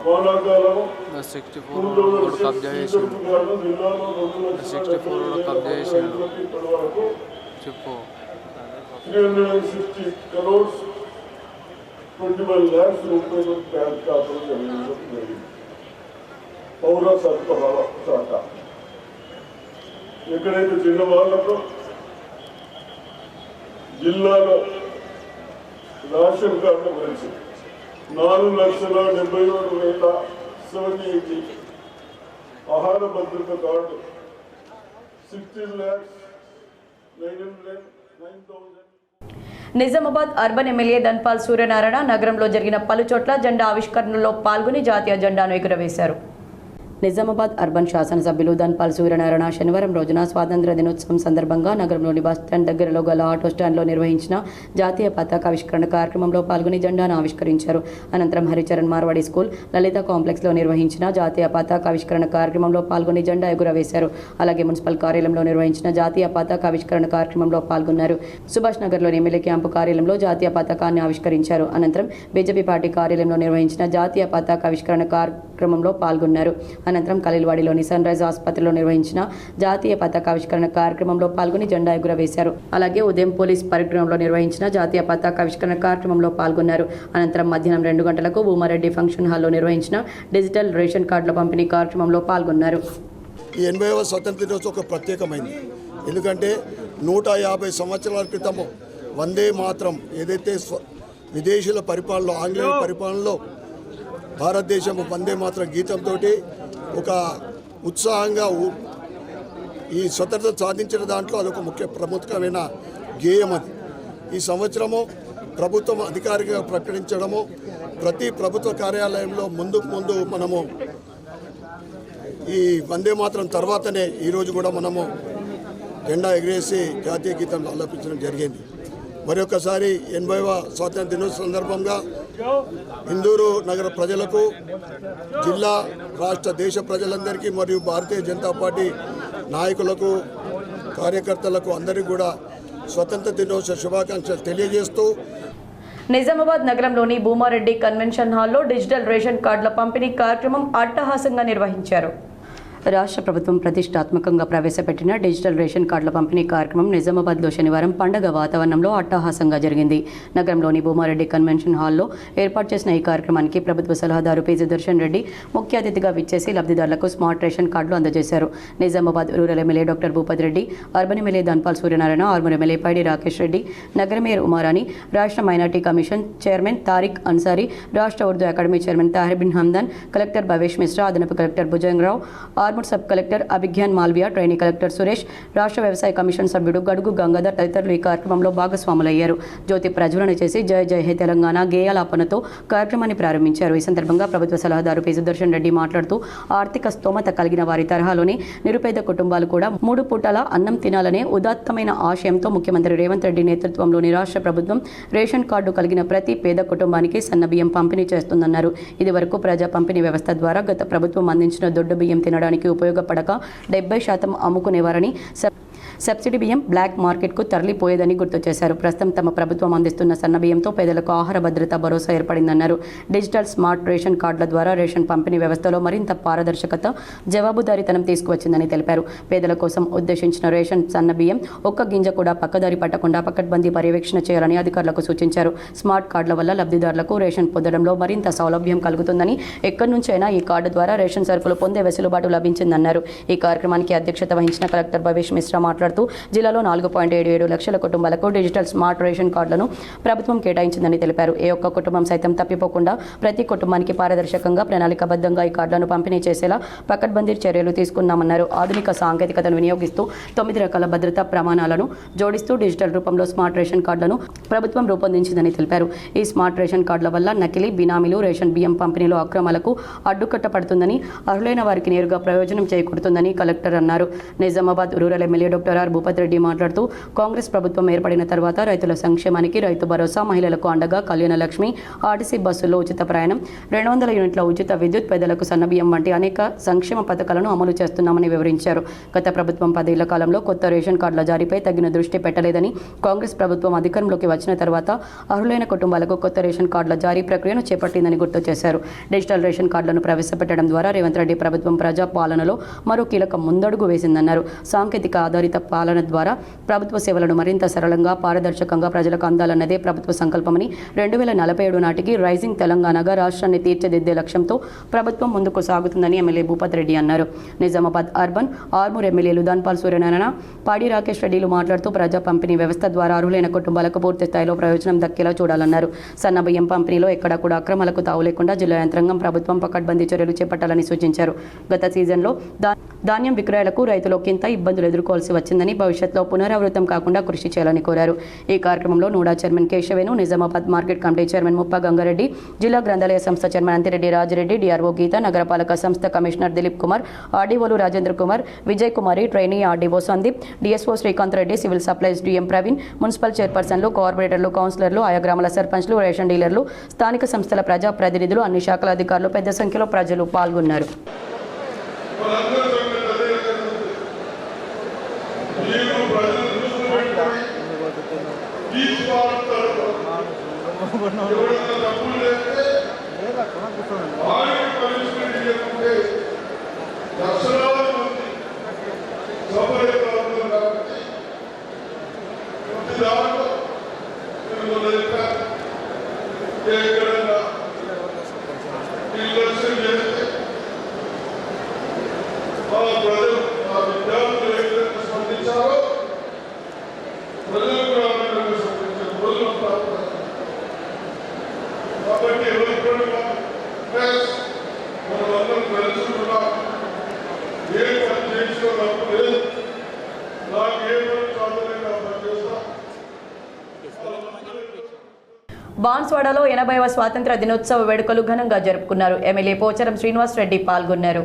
వానాకాలం జిల్లాలో 2,64,00,000 ఇప్పటి వరకు 360 crores 21 lakhs రూపాయలు బ్యాంక్ ఖాతాలు జమాయించడం జరిగింది. పౌర సరఫరాల శాఖ ఎక్కడైతే చిన్న వాళ్లకు జిల్లాలో రేషన్ కార్డుల గురించి 4,77,780 ఆహార భద్రత card 16,909,000. Nizamabad urban MLA Dhanpal Suryanarayana నగరంలో జరిగిన పలు చోట్ల జెండా ఆవిష్కరణలో పాల్గొని జాతీయ జెండాను ఎగురవేశారు. నిజామాబాద్ అర్బన్ శాసనసభ్యులు ధన్పాల్ సూర్యనారాయణ శనివారం రోజున స్వాతంత్ర దినోత్సవం సందర్భంగా నగరంలోని బస్టాండ్ దగ్గరలో గల ఆటో స్టాండ్లో నిర్వహించిన జాతీయ పతాకావిష్కరణ కార్యక్రమంలో పాల్గొని జెండాను ఆవిష్కరించారు. అనంతరం హరిచరణ్ మార్వాడి స్కూల్ లలిత కాంప్లెక్స్లో నిర్వహించిన జాతీయ పతాకావిష్కరణ కార్యక్రమంలో పాల్గొని జెండా ఎగురవేశారు. అలాగే మున్సిపల్ కార్యాలయంలో నిర్వహించిన జాతీయ పతాకావిష్కరణ కార్యక్రమంలో పాల్గొన్నారు. సుభాష్ నగర్లోని ఎమ్మెల్యే క్యాంపు కార్యాలయంలో జాతీయ పతాకాన్ని ఆవిష్కరించారు. అనంతరం బీజేపీ పార్టీ కార్యాలయంలో నిర్వహించిన జాతీయ పతాకావిష్కరణ కార్యక్రమంలో పాల్గొన్నారు. అనంతరం ఖలీల్వాడిలోని సన్ రైజ్ ఆసుపత్రిలో నిర్వహించిన జాతీయ పతాకావిష్కరణ కార్యక్రమంలో పాల్గొని జెండా ఎగురవేశారు. అలాగే ఉదయం పోలీస్ పరేడ్ గ్రౌండ్లో నిర్వహించిన జాతీయ పతాకావిష్కరణ కార్యక్రమంలో పాల్గొన్నారు. అనంతరం మధ్యాహ్నం 2 గంటలకు భూమారెడ్డి ఫంక్షన్ హాల్లో నిర్వహించిన డిజిటల్ రేషన్ కార్డుల పంపిణీ కార్యక్రమంలో పాల్గొన్నారు. ఈ 80వ స్వతంత్ర దినోత్సవం ఒక ప్రత్యేకమైంది. ఎందుకంటే 150 సంవత్సరాల క్రితము వందే మాత్రం ఏదైతే విదేశీయుల పరిపాలనలో ఆంగ్లేయుల పరిపాలనలో భారతదేశం వందే మాత్రం గీతంతో ఒక ఉత్సాహంగా ఈ స్వతంత్రత సాధించిన దాంట్లో అదొక ప్రముఖమైన గేయం అది. ఈ సంవత్సరము ప్రభుత్వం అధికారికంగా ప్రకటించడము, ప్రతి ప్రభుత్వ కార్యాలయంలో ముందు మనము ఈ వందే మాత్రం తర్వాతనే ఈరోజు కూడా మనము జెండా ఎగిరేసి జాతీయ గీతం ఆలపించడం జరిగింది. మరొకసారి 80వ స్వాతంత్ర దినోత్సవం సందర్భంగా ఇందూరు నగర ప్రజలకు, జిల్లా రాష్ట్ర దేశ ప్రజలందరికీ మరియు భారతీయ జనతా పార్టీ నాయకులకు, కార్యకర్తలకు అందరికీ కూడా స్వతంత్ర దినోత్సవ శుభాకాంక్షలు తెలియజేస్తూ నిజామాబాద్ నగరంలోని భూమారెడ్డి కన్వెన్షన్ హాల్లో డిజిటల్ రేషన్ కార్డుల పంపిణీ కార్యక్రమం అట్టహాసంగా నిర్వహించారు. రాష్ట్ర ప్రభుత్వం ప్రతిష్టాత్మకంగా ప్రవేశపెట్టిన డిజిటల్ రేషన్ కార్డుల పంపిణీ కార్యక్రమం నిజామాబాద్లో శనివారం పండగ వాతావరణంలో అట్టహాసంగా జరిగింది. నగరంలోని భూమారెడ్డి కన్వెన్షన్ హాల్లో ఏర్పాటు చేసిన ఈ కార్యక్రమానికి ప్రభుత్వ సలహాదారు పి. సుదర్శన్ రెడ్డి ముఖ్య అతిథిగా విచ్చేసి లబ్ధిదారులకు స్మార్ట్ రేషన్ కార్డులు అందజేశారు. Nizamabad rural MLA doctor Bhupathi Reddy, urban MLA Dhanpal Suryanarayana, Armoor MLA Paidi Rakesh Reddy, నగర మేయర్ ఉమారాణి, రాష్ట్ర minority commission chairman Tariq Ansari, రాష్ట్ర Urdu academy chairman Tahir bin Hamdan, collector Bhavesh Mishra, అదనపు collector Bhujangarao, Armoor sub collector Abhigyan Malviya, trainee collector Suresh, రాష్ట్ర వ్యవసాయ కమిషన్ సభ్యుడు గడుగు గంగాధర్ తదితరులు ఈ కార్యక్రమంలో భాగస్వాములయ్యారు. జ్యోతి ప్రజ్వలన చేసి జయ జయ హే తెలంగాణ గేయాలాపనతో కార్యక్రమాన్ని ప్రారంభించారు. ఈ సందర్భంగా ప్రభుత్వ సలహాదారు పి. సుదర్శన్ రెడ్డి మాట్లాడుతూ ఆర్థిక స్తోమత కలిగిన వారి తరహాలోని నిరుపేద కుటుంబాలు కూడా 3 పూటల అన్నం తినాలనే ఉదాత్తమైన ఆశయంతో ముఖ్యమంత్రి రేవంత్ రెడ్డి నేతృత్వంలోని రాష్ట్ర ప్రభుత్వం రేషన్ కార్డు కలిగిన ప్రతి పేద కుటుంబానికి సన్నబియ్యం పంపిణీ చేస్తుందన్నారు. ఇదివరకు ప్రజా పంపిణీ వ్యవస్థ ద్వారా గత ప్రభుత్వం అందించిన దొడ్డు బియ్యం తినడానికి ఉపయోగపడక 70% అమ్ముకునేవారని, సబ్సిడీ బియ్యం బ్లాక్ మార్కెట్కు తరలిపోయేదని గుర్తు చేశారు. ప్రస్తుతం తమ ప్రభుత్వం అందిస్తున్న సన్న బియ్యంతో పేదలకు ఆహార భద్రత భరోసా ఏర్పడిందన్నారు. డిజిటల్ స్మార్ట్ రేషన్ కార్డుల ద్వారా రేషన్ పంపిణీ వ్యవస్థలో మరింత పారదర్శకత, జవాబుదారీతనం తీసుకువచ్చిందని తెలిపారు. పేదల కోసం ఉద్దేశించిన రేషన్ సన్న బియ్యం ఒక్క గింజ కూడా పక్కదారి పట్టకుండా పకడ్బందీ పర్యవేక్షణ చేయాలని అధికారులకు సూచించారు. స్మార్ట్ కార్డుల వల్ల లబ్ధిదారులకు రేషన్ పొందడంలో మరింత సౌలభ్యం కలుగుతుందని, ఎక్కడి నుంచైనా ఈ కార్డు ద్వారా రేషన్ సరుకులు పొందే వెసులుబాటు లభించిందన్నారు. ఈ కార్యక్రమానికి అధ్యక్షత వహించిన కలెక్టర్ భవేష్ మిశ్రా మాట్లాడుతూ జిల్లాలో 4.77 లక్షల కుటుంబాలకు డిజిటల్ స్మార్ట్ రేషన్ కార్డులను ప్రభుత్వం కేటాయించిందని తెలిపారు. ఏ ఒక్క కుటుంబం సైతం తప్పిపోకుండా ప్రతి కుటుంబానికి పారదర్శకంగా, ప్రణాళికాబద్ధంగా ఈ కార్డులను పంపిణీ చేసేలా పకడ్బందీ చర్యలు తీసుకున్నామన్నారు. ఆధునిక సాంకేతికతను వినియోగిస్తూ 9 రకాల భద్రతా ప్రమాణాలను జోడిస్తూ డిజిటల్ రూపంలో స్మార్ట్ రేషన్ కార్డులను ప్రభుత్వం రూపొందించిందని తెలిపారు. ఈ స్మార్ట్ రేషన్ కార్డుల వల్ల నకిలీ, బినామీలు, రేషన్ బియ్యం పంపిణీలో అక్రమాలకు అడ్డుకట్ట పడుతుందని, అర్హులైన వారికి నేరుగా ప్రయోజనం చేకూరుతుందని కలెక్టర్ అన్నారు. Nizamabad rural MLA doctor R. Bhupathi Reddy మాట్లాడుతూ కాంగ్రెస్ ప్రభుత్వం ఏర్పడిన తర్వాత రైతుల సంక్షేమానికి రైతు భరోసా, మహిళలకు అండగా కళ్యాణ లక్ష్మి, ఆర్టీసీ బస్సుల్లో ఉచిత ప్రయాణం, 200 యూనిట్ల ఉచిత విద్యుత్, పేదలకు సన్నబియ్యం వంటి అనేక సంక్షేమ పథకాలను అమలు చేస్తున్నామని వివరించారు. గత ప్రభుత్వం 10 ఏళ్ల కాలంలో కొత్త రేషన్ కార్డుల జారీపై తగిన దృష్టి పెట్టలేదని, కాంగ్రెస్ ప్రభుత్వం అధికారంలోకి వచ్చిన తర్వాత అర్హులైన కుటుంబాలకు కొత్త రేషన్ కార్డుల జారీ ప్రక్రియను చేపట్టిందని గుర్తు చేశారు. డిజిటల్ రేషన్ కార్డులను ప్రవేశపెట్టడం ద్వారా రేవంత్ రెడ్డి ప్రభుత్వం ప్రజా పాలనలో మరో కీలక ముందడుగు వేసిందన్నారు. సాంకేతిక ఆధారిత పాలన ద్వారా ప్రభుత్వ సేవలను మరింత సరళంగా, పారదర్శకంగా ప్రజలకు అందాలన్నదే ప్రభుత్వ సంకల్పమని, 2047 నాటికి రైజింగ్ తెలంగాణగా రాష్ట్రాన్ని తీర్చిదిద్దే లక్ష్యంతో ప్రభుత్వం ముందుకు సాగుతుందని ఎమ్మెల్యే భూపతి రెడ్డి అన్నారు. నిజామాబాద్ అర్బన్, ఆర్మూర్ ఎమ్మెల్యేలు ధన్పాల్ సూర్యనారాయణ, పాడి రాకేష్ రెడ్డిలు మాట్లాడుతూ ప్రజా పంపిణీ వ్యవస్థ ద్వారా అర్హులైన కుటుంబాలకు పూర్తి స్థాయిలో ప్రయోజనం దక్కేలా చూడాలన్నారు. సన్న బియ్యం పంపిణీలో ఎక్కడా కూడా అక్రమాలకు తావు లేకుండా జిల్లా యంత్రాంగం ప్రభుత్వం పకడ్బందీ చర్యలు చేపట్టాలని సూచించారు. గత సీజన్లో ధాన్యం విక్రయాలకు రైతులు ఒకంత ఇబ్బందులు ఎదుర్కోవాల్సి వచ్చిందని చేస్తుందని భవిష్యత్తులో పునరావృతం కాకుండా కృషి చేయాలని కోరారు. ఈ కార్యక్రమంలో NUDA chairman Keshavenu, Nizamabad market committee chairman Muppa Gangareddy, జిల్లా గ్రంథాలయ సంస్థ చైర్మన్ అంతిరెడ్డి రాజిరెడ్డి, డిఆర్ఓ గీత, నగరపాలక సంస్థ కమిషనర్ దిలీప్ కుమార్, ఆర్డీఓలు Rajendra Kumar, Vijay Kumari, trainee RDO Sandeep, DSO Srikanth Reddy, civil supplies DM Praveen, municipal చైర్పర్సన్లు, కార్పొరేటర్లు, కౌన్సిలర్లు, ఆయా గ్రామాల సర్పంచ్లు, రేషన్ డీలర్లు, స్థానిక సంస్థల ప్రజా ప్రతినిధులు, అన్ని శాఖల అధికారులు పెద్ద సంఖ్యలో ప్రజలు పాల్గొన్నారు. బాన్స్వాడలో 80వ స్వాతంత్ర దినోత్సవ వేడుకలు ఘనంగా జరుపుకున్నారు. ఎమ్మెల్యే పోచారం శ్రీనివాస్ రెడ్డి పాల్గొన్నారు.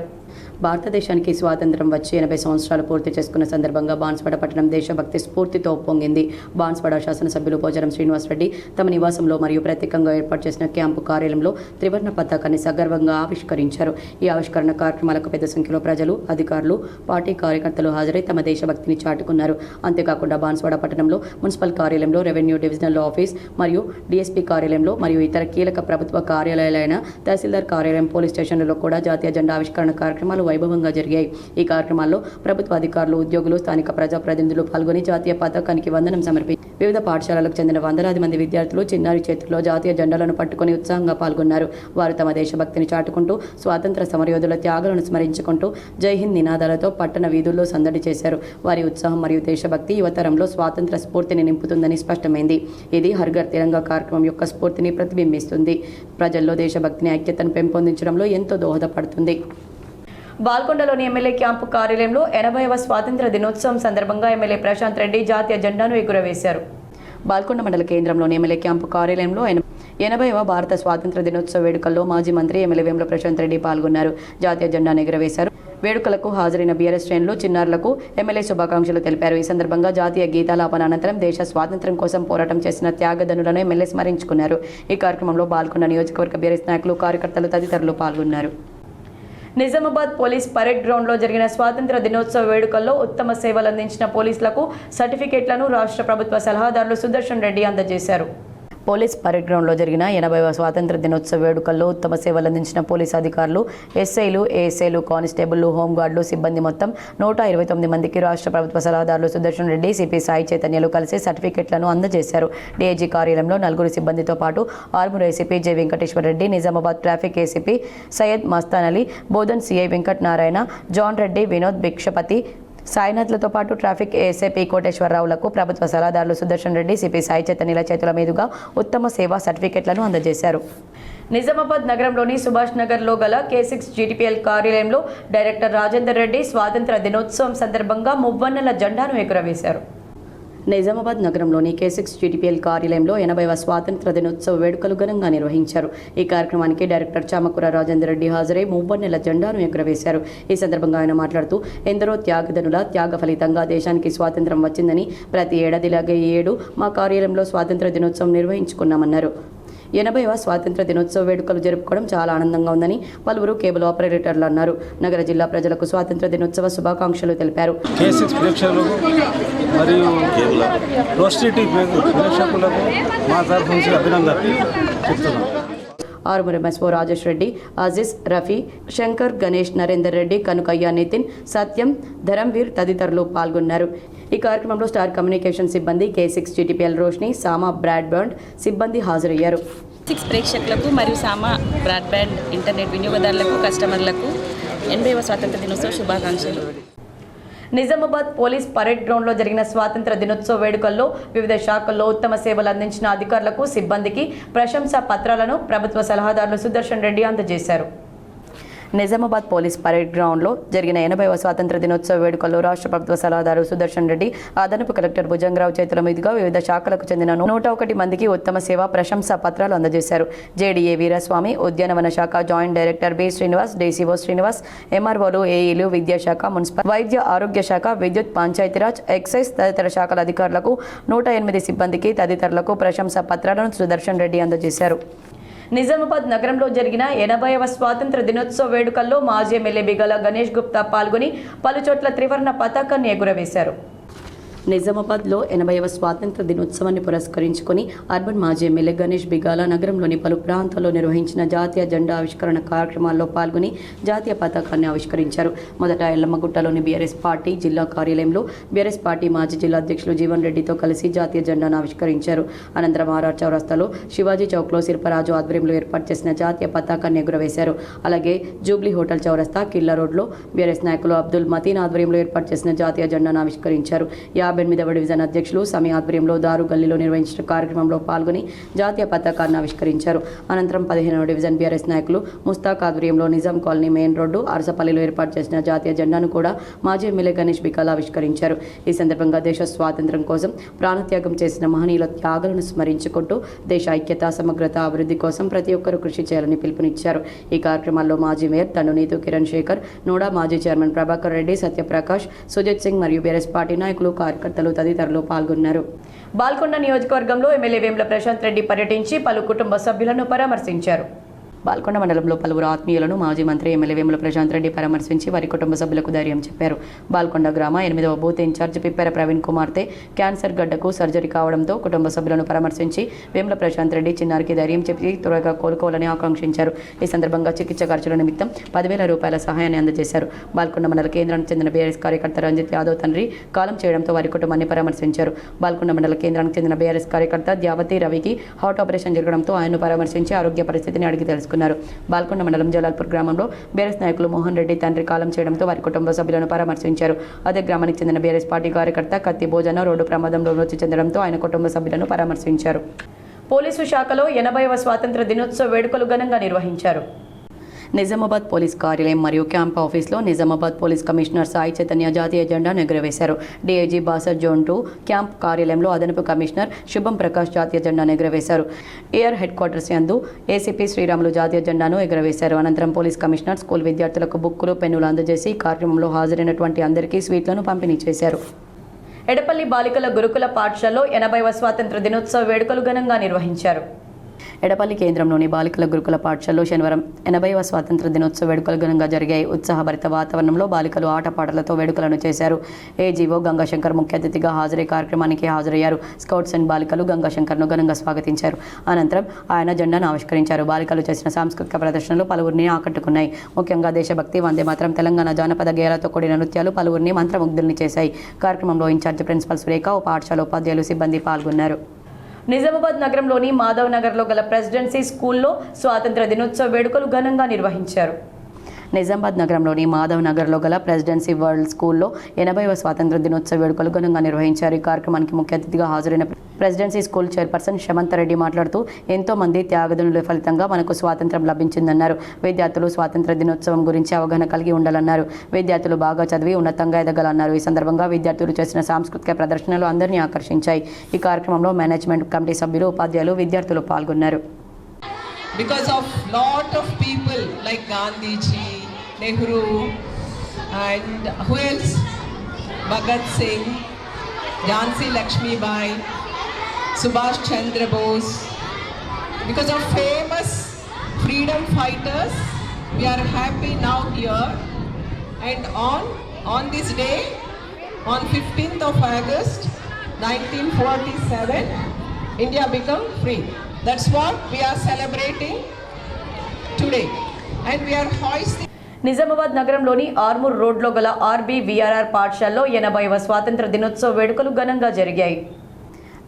భారతదేశానికి స్వాతంత్రం వచ్చి 80 సంవత్సరాలు పూర్తి చేసుకున్న సందర్భంగా బాన్స్వాడ పట్టణం దేశభక్తి స్ఫూర్తితో పొంగింది. బాన్స్వాడ శాసనసభ్యులు పోచారం శ్రీనివాస్ రెడ్డి తమ నివాసంలో మరియు ప్రత్యేకంగా ఏర్పాటు చేసిన క్యాంపు కార్యాలయంలో త్రివర్ణ పతాకాన్ని సగర్వంగా ఆవిష్కరించారు. ఈ ఆవిష్కరణ కార్యక్రమాలకు పెద్ద సంఖ్యలో ప్రజలు, అధికారులు, పార్టీ కార్యకర్తలు హాజరై తమ దేశభక్తిని చాటుకున్నారు. అంతేకాకుండా బాన్స్వాడ పట్టణంలో మున్సిపల్ కార్యాలయంలో, రెవెన్యూ డివిజనల్ ఆఫీస్ మరియు డిఎస్పీ కార్యాలయంలో మరియు ఇతర కీలక ప్రభుత్వ కార్యాలయాలైన తహసీల్దార్ కార్యాలయం, పోలీస్ స్టేషన్లలో కూడా జాతీయ జెండా ఆవిష్కరణ కార్యక్రమాలు వైభవంగా జరిగాయి. ఈ కార్యక్రమాల్లో ప్రభుత్వ అధికారులు, ఉద్యోగులు, స్థానిక ప్రజాప్రతినిధులు పాల్గొని జాతీయ పతాకానికి వందనం సమర్పించారు. వివిధ పాఠశాలలకు చెందిన వందలాది మంది విద్యార్థులు చిన్నారి చేతుల్లో జాతీయ జెండాలను పట్టుకుని ఉత్సాహంగా పాల్గొన్నారు. వారు తమ దేశభక్తిని చాటుకుంటూ, స్వాతంత్ర సమరయోధుల త్యాగాలను స్మరించుకుంటూ జై హింద్ నినాదాలతో పట్టణ వీధుల్లో సందడి చేశారు. వారి ఉత్సాహం మరియు దేశభక్తి యువతరంలో స్వాతంత్ర స్ఫూర్తిని నింపుతుందని స్పష్టమైంది. ఇది హర్ ఘర్ తిరంగా కార్యక్రమం యొక్క స్ఫూర్తిని ప్రతిబింబిస్తుంది. ప్రజల్లో దేశభక్తిని, ఐక్యతను పెంపొందించడంలో ఎంతో దోహదపడుతుంది. బాల్కొండలోని ఎమ్మెల్యే క్యాంపు కార్యాలయంలో 80వ స్వాతంత్ర దినోత్సవం సందర్భంగా ఎమ్మెల్యే ప్రశాంత్ రెడ్డి జాతీయ జెండాను ఎగురవేశారు. బాల్కొండ మండల కేంద్రంలోని ఎమ్మెల్యే క్యాంపు కార్యాలయంలో 80వ భారత స్వాతంత్ర దినోత్సవ వేడుకల్లో మాజీ మంత్రి ఎమ్మెల్యే వేముల ప్రశాంత్ రెడ్డి పాల్గొన్నారు. జాతీయ జెండాను ఎగురవేశారు. వేడుకలకు హాజరైన బీఆర్ఎస్ శ్రేణులు, చిన్నారులకు ఎమ్మెల్యే శుభాకాంక్షలు తెలిపారు. ఈ సందర్భంగా జాతీయ గీతాలాపన అనంతరం దేశ స్వాతంత్ర్యం కోసం పోరాటం చేసిన త్యాగధనులను ఎమ్మెల్యే స్మరించుకున్నారు. ఈ కార్యక్రమంలో బాల్కొండ నియోజకవర్గ బీఆర్ఎస్ నాయకులు, కార్యకర్తలు తదితరులు పాల్గొన్నారు. నిజామాబాద్ పోలీస్ పరేడ్ గ్రౌండ్లో జరిగిన స్వాతంత్ర దినోత్సవ వేడుకల్లో ఉత్తమ సేవలు అందించిన పోలీసులకు సర్టిఫికేట్లను రాష్ట్ర ప్రభుత్వ సలహాదారులు సుదర్శన్ రెడ్డి అందజేశారు. పోలీస్ పరేడ్ గ్రౌండ్లో జరిగిన 80వ స్వాతంత్ర దినోత్సవ వేడుకల్లో ఉత్తమ సేవలు అందించిన పోలీసు అధికారులు, ఎస్ఐలు, ఏఎస్ఐలు, కానిస్టేబుళ్లు, హోంగార్డులు సిబ్బంది మొత్తం 129 మందికి రాష్ట్ర ప్రభుత్వ సలహాదారులు సుదర్శన్ రెడ్డి, సిపి సాయి చైతన్యలు కలిసి సర్టిఫికెట్లను అందజేశారు. డీఐజీ కార్యాలయంలో 4 సిబ్బందితో పాటు Armoor ACP J Venkateswara Reddy, Nizamabad traffic ACP Syed Mastan Ali, Bodhan CI Venkat Narayana, John Reddy, Vinod Bhikshapathi, సాయినాథ్లతో పాటు ట్రాఫిక్ ఏఎస్ఐపీ కోటేశ్వరరావులకు ప్రభుత్వ సలహాదారులు సుదర్శన్ రెడ్డి, సిపి సాయి చైతన్యల చేతుల మీదుగా ఉత్తమ సేవా సర్టిఫికెట్లను అందజేశారు. నిజామాబాద్ నగరంలోని సుభాష్ నగర్లో గల K6 GTPL కార్యాలయంలో డైరెక్టర్ రాజేందర్ రెడ్డి స్వాతంత్ర దినోత్సవం సందర్భంగా మువ్వన్నెల జెండాను ఎగురవేశారు. నిజామాబాద్ నగరంలోని K6 GTPL కార్యాలయంలో 80వ స్వాతంత్ర దినోత్సవ వేడుకలు ఘనంగా నిర్వహించారు. ఈ కార్యక్రమానికి డైరెక్టర్ చామకూర రాజేందర్ రెడ్డి హాజరై మువ్వన్నెల జెండాను ఎగురవేశారు. ఈ సందర్భంగా ఆయన మాట్లాడుతూ, ఎందరో త్యాగధనుల త్యాగ ఫలితంగా దేశానికి స్వాతంత్రం వచ్చిందని, ప్రతి ఏడాదిలాగే ఈ ఏడు మా కార్యాలయంలో స్వాతంత్ర దినోత్సవం నిర్వహించుకున్నామన్నారు. 80వ స్వాతంత్ర దినోత్సవ వేడుకలు జరుపుకోవడం చాలా ఆనందంగా ఉందని పలువురు కేబుల్ ఆపరేటర్లు అన్నారు. నగర జిల్లా ప్రజలకు స్వాతంత్ర దినోత్సవ శుభాకాంక్షలు తెలిపారు. K6 ప్రేక్షకులకు మరియు రోస్టిటీ ప్రేక్షకులకు మా తరఫు నుంచి అభినందనలు చెప్తున్నాం. ఆర్మూర్ ఎంఎస్ఓ రాజేష్ రెడ్డి, అజీజ్, రఫీ, శంకర్, గణేష్, నరేందర్ రెడ్డి, కనుకయ్య, నితిన్, సత్యం, ధరంవీర్ తదితరులు పాల్గొన్నారు. ఈ కార్యక్రమంలో స్టార్ కమ్యూనికేషన్ సిబ్బంది, K6 GTPL రోష్ని, సామా బ్రాడ్బ్యాండ్ సిబ్బంది హాజరయ్యారు. 6 ప్రేక్షకులకు మరియు సామా బ్రాడ్బ్యాండ్ ఇంటర్నెట్ వినియోగదారులకు, కస్టమర్లకు 80వ స్వాతంత్ర దినోత్సవ శుభాకాంక్షలు. నిజామాబాద్ పోలీస్ పరేడ్ గ్రౌండ్లో జరిగిన స్వాతంత్ర దినోత్సవ వేడుకల్లో వివిధ శాఖల్లో ఉత్తమ సేవలు అందించిన అధికారులకు, సిబ్బందికి ప్రశంసా పత్రాలను ప్రభుత్వ సలహాదారులు సుదర్శన్ రెడ్డి అందజేశారు. నిజామాబాద్ పోలీస్ పరేడ్ గ్రౌండ్లో జరిగిన 80వ స్వాతంత్ర దినోత్సవ వేడుకల్లో రాష్ట్ర ప్రభుత్వ సలహాదారు సుదర్శన్ రెడ్డి, అదనపు కలెక్టర్ భుజంగరావు చేతుల మీదుగా వివిధ శాఖలకు చెందిన 101 మందికి ఉత్తమ సేవా ప్రశంసా పత్రాలు అందజేశారు. జేడీఏ వీరస్వామి, ఉద్యానవన శాఖ joint director B Srinivas, DCO Srinivas, ఎంఆర్ఓలు, ఏఈలు, విద్యాశాఖ, మున్సిపల్, వైద్య ఆరోగ్య శాఖ, విద్యుత్, పంచాయతీరాజ్, ఎక్సైజ్ తదితర శాఖల అధికారులకు, 108 సిబ్బందికి తదితరులకు ప్రశంసా పత్రాలను సుదర్శన్ రెడ్డి అందజేశారు. నిజామాబాద్ నగరంలో జరిగిన 80వ స్వాతంత్ర దినోత్సవ వేడుకల్లో మాజీ ఎమ్మెల్యే బిగాల గణేష్ గుప్తా పాల్గొని పలుచోట్ల త్రివర్ణ పతాకాన్ని ఎగురవేశారు. నిజామాబాద్లో 80వ స్వాతంత్ర దినోత్సవాన్ని పురస్కరించుకొని అర్బన్ మాజీ ఎమ్మెల్యే గణేష్ బిగాల నగరంలోని పలు ప్రాంతాల్లో నిర్వహించిన జాతీయ జెండా ఆవిష్కరణ కార్యక్రమాల్లో పాల్గొని జాతీయ పతాకాన్ని ఆవిష్కరించారు. మొదట ఎల్లమ్మగుట్టలోని బీఆర్ఎస్ పార్టీ జిల్లా కార్యాలయంలో బీఆర్ఎస్ పార్టీ మాజీ జిల్లా అధ్యక్షులు జీవన్ రెడ్డితో కలిసి జాతీయ జెండాను ఆవిష్కరించారు. అనంతరం ఆర్ఆర్ చౌరస్తాలో శివాజీ చౌక్లో శిల్పరాజు ఆధ్వర్యంలో ఏర్పాటు చేసిన జాతీయ పతాకాన్ని ఎగురవేశారు. అలాగే జూబ్లీ హోటల్ చౌరస్తా, కిల్లా రోడ్లో బీఆర్ఎస్ నాయకులు అబ్దుల్ మతీన్ ఆధ్వర్యంలో ఏర్పాటు చేసిన జాతీయ జెండాను ఆవిష్కరించారు. 58వ డివిజన్ అధ్యక్షులు సమీ ఆధ్వర్యంలో దారు గల్లీలో నిర్వహించిన కార్యక్రమంలో పాల్గొని జాతీయ పతాకాన్ని ఆవిష్కరించారు. అనంతరం 15వ డివిజన్ బీఆర్ఎస్ నాయకులు ముస్తాక్ ఆధ్వర్యంలో నిజాం కాలనీ మెయిన్ రోడ్డు అరసపల్లిలో ఏర్పాటు చేసిన జాతీయ జెండాను కూడా మాజీ ఎమ్మెల్యే గణేష్ బిగాల ఆవిష్కరించారు. ఈ సందర్భంగా దేశ స్వాతంత్ర్యం కోసం ప్రాణత్యాగం చేసిన మహనీయుల త్యాగాలను స్మరించుకుంటూ దేశ ఐక్యత, సమగ్రత, అభివృద్ధి కోసం ప్రతి ఒక్కరూ కృషి చేయాలని పిలుపునిచ్చారు. ఈ కార్యక్రమాల్లో మాజీ మేయర్ తండు నీతు కిరణ్ శేఖర్, నోడా మాజీ చైర్మన్ ప్రభాకర్ రెడ్డి, సత్యప్రకాష్, సుజిత్ సింగ్ మరియు బీఆర్ఎస్ పార్టీ నాయకులు, కార్యకర్తలు తదితరులు పాల్గొన్నారు. బాల్కొండ నియోజకవర్గంలో ఎమ్మెల్యే వేముల ప్రశాంత్ రెడ్డి పర్యటించి పలు కుటుంబ సభ్యులను పరామర్శించారు. బాల్కొండ మండలంలో పలువురు ఆత్మీయులను మాజీ మంత్రి ఎమ్మెల్యే వేముల ప్రశాంత్ రెడ్డి పరామర్శించి వారి కుటుంబ సభ్యులకు ధైర్యం చెప్పారు. బాల్కొండ గ్రామ 8వ బూత్ ఇన్ఛార్జ్ పిప్పెర ప్రవీణ్ కుమార్తె క్యాన్సర్ గడ్డకు సర్జరీ కావడంతో కుటుంబ సభ్యులను పరామర్శించి వేముల ప్రశాంత్ రెడ్డి చిన్నారికి ధైర్యం చెప్పి త్వరగా కోలుకోవాలని ఆకాంక్షించారు. ఈ సందర్భంగా చికిత్స ఖర్చుల నిమిత్తం 10,000 రూపాయల సహాయాన్ని అందజేశారు. బాల్కొండ మండల కేంద్రానికి చెందిన బీఆర్ఎస్ కార్యకర్త రంజిత్ యాదవ్ తండ్రి కాలం చేయడంతో వారి కుటుంబాన్ని పరామర్శించారు. బాల్కొండ మండల కేంద్రానికి చెందిన బీఆర్ఎస్ కార్యకర్త ద్యావతి రవికి హార్ట్ ఆపరేషన్ జరగడంతో ఆయన్ను పరామర్శించి ఆరోగ్య పరిస్థితిని అడిగి తెలుసుకున్నారు. బాల్కొండ మండలం జలాల్పూర్ గ్రామంలో బీఆర్ఎస్ నాయకులు మోహన్ రెడ్డి తండ్రి కాలం చేయడంతో వారి కుటుంబ సభ్యులను పరామర్శించారు. అదే గ్రామానికి చెందిన బీఆర్ఎస్ పార్టీ కార్యకర్త కత్తి భోజన రోడ్డు ప్రమాదంలో మృతి చెందడంతో ఆయన కుటుంబ సభ్యులను పరామర్శించారు. పోలీసు శాఖలో 80వ స్వాతంత్ర దినోత్సవ వేడుకలు ఘనంగా నిర్వహించారు. నిజామాబాద్ పోలీస్ కార్యాలయం మరియు క్యాంప్ ఆఫీస్లో నిజామాబాద్ పోలీస్ కమిషనర్ సాయి చైతన్య జాతీయ జెండాను ఎగురవేశారు. డీఐజీ బాసర్ జోన్ 2 క్యాంప్ కార్యాలయంలో అదనపు కమిషనర్ శుభం ప్రకాష్ జాతీయ జెండాను ఎగురవేశారు. ఎయిర్ హెడ్ క్వార్టర్స్ యందు ఏసీపీ శ్రీరాములు జాతీయ జెండాను ఎగురవేశారు. అనంతరం పోలీస్ కమిషనర్ స్కూల్ విద్యార్థులకు బుక్కులు, పెన్నులు అందజేసి కార్యక్రమంలో హాజరైనటువంటి అందరికీ స్వీట్లను పంపిణీ చేశారు. ఎడపల్లి బాలికల గురుకుల పాఠశాలలో 80వ స్వాతంత్ర దినోత్సవ వేడుకలు ఘనంగా నిర్వహించారు. ఎడపల్లి కేంద్రంలోని బాలికల గురుకుల పాఠశాలలో శనివారం 80వ స్వాతంత్ర దినోత్సవ వేడుకలు ఘనంగా జరిగాయి. ఉత్సాహభరిత వాతావరణంలో బాలికలు ఆటపాటలతో వేడుకలను చేశారు. ఏజీఓ గంగాశంకర్ ముఖ్య అతిథిగా హాజరై కార్యక్రమానికి హాజరయ్యారు. స్కౌట్స్ అండ్ బాలికలు గంగాశంకర్ను ఘనంగా స్వాగతించారు. అనంతరం ఆయన జెండాను ఆవిష్కరించారు. బాలికలు చేసిన సాంస్కృతిక ప్రదర్శనలు పలువురిని ఆకట్టుకున్నాయి. ముఖ్యంగా దేశభక్తి, వందే మాత్రం, తెలంగాణ జానపద గేయాలతో కూడిన నృత్యాలు పలువురిని మంత్రముగ్ధుల్ని చేశాయి. కార్యక్రమంలో ఇన్ఛార్జ్ ప్రిన్సిపల్ సురేఖ, పాఠశాల ఉపాధ్యాయులు, సిబ్బంది పాల్గొన్నారు. నిజామాబాద్ నగరంలోని మాధవ్ నగర్లో గల ప్రెసిడెన్సీ స్కూల్లో స్వాతంత్ర దినోత్సవ వేడుకలు ఘనంగా నిర్వహించారు. నిజామాబాద్ నగరంలోని మాధవ్ నగర్లో గల ప్రెసిడెన్సీ వరల్డ్ స్కూల్లో 80వ స్వాతంత్ర దినోత్సవ వేడుకలు ఘనంగా నిర్వహించారు. ఈ కార్యక్రమానికి ముఖ్య అతిథిగా హాజరైన ప్రెసిడెన్సీ స్కూల్ చైర్పర్సన్ శమంతరెడ్డి మాట్లాడుతూ ఎంతో మంది త్యాగదనుల ఫలితంగా మనకు స్వాతంత్రం లభించిందన్నారు. విద్యార్థులు స్వాతంత్ర దినోత్సవం గురించి అవగాహన కలిగి ఉండాలన్నారు. విద్యార్థులు బాగా చదివి ఉన్నతంగా ఎదగాలన్నారు. ఈ సందర్భంగా విద్యార్థులు చేసిన సాంస్కృతిక ప్రదర్శనలు అందరినీ ఆకర్షించాయి. ఈ కార్యక్రమంలో మేనేజ్మెంట్ కమిటీ సభ్యులు, ఉపాధ్యాయులు, విద్యార్థులు పాల్గొన్నారు. Because of lot of people like Gandhi ji, Nehru, and who else? Bhagat Singh, Jhansi Lakshmi Bai, Subhash Chandra Bose. Because of famous freedom fighters, we are happy now here. And on this day, on 15th of August 1947, India became free. That's what we are celebrating today, and we are hoisting. Nizamabad నగరంలోని ఆర్మూర్ రోడ్లో గల ఆర్బీవీఆర్ఆర్ పాఠశాలలో 80వ స్వాతంత్ర దినోత్సవ వేడుకలు ఘనంగా జరిగాయి.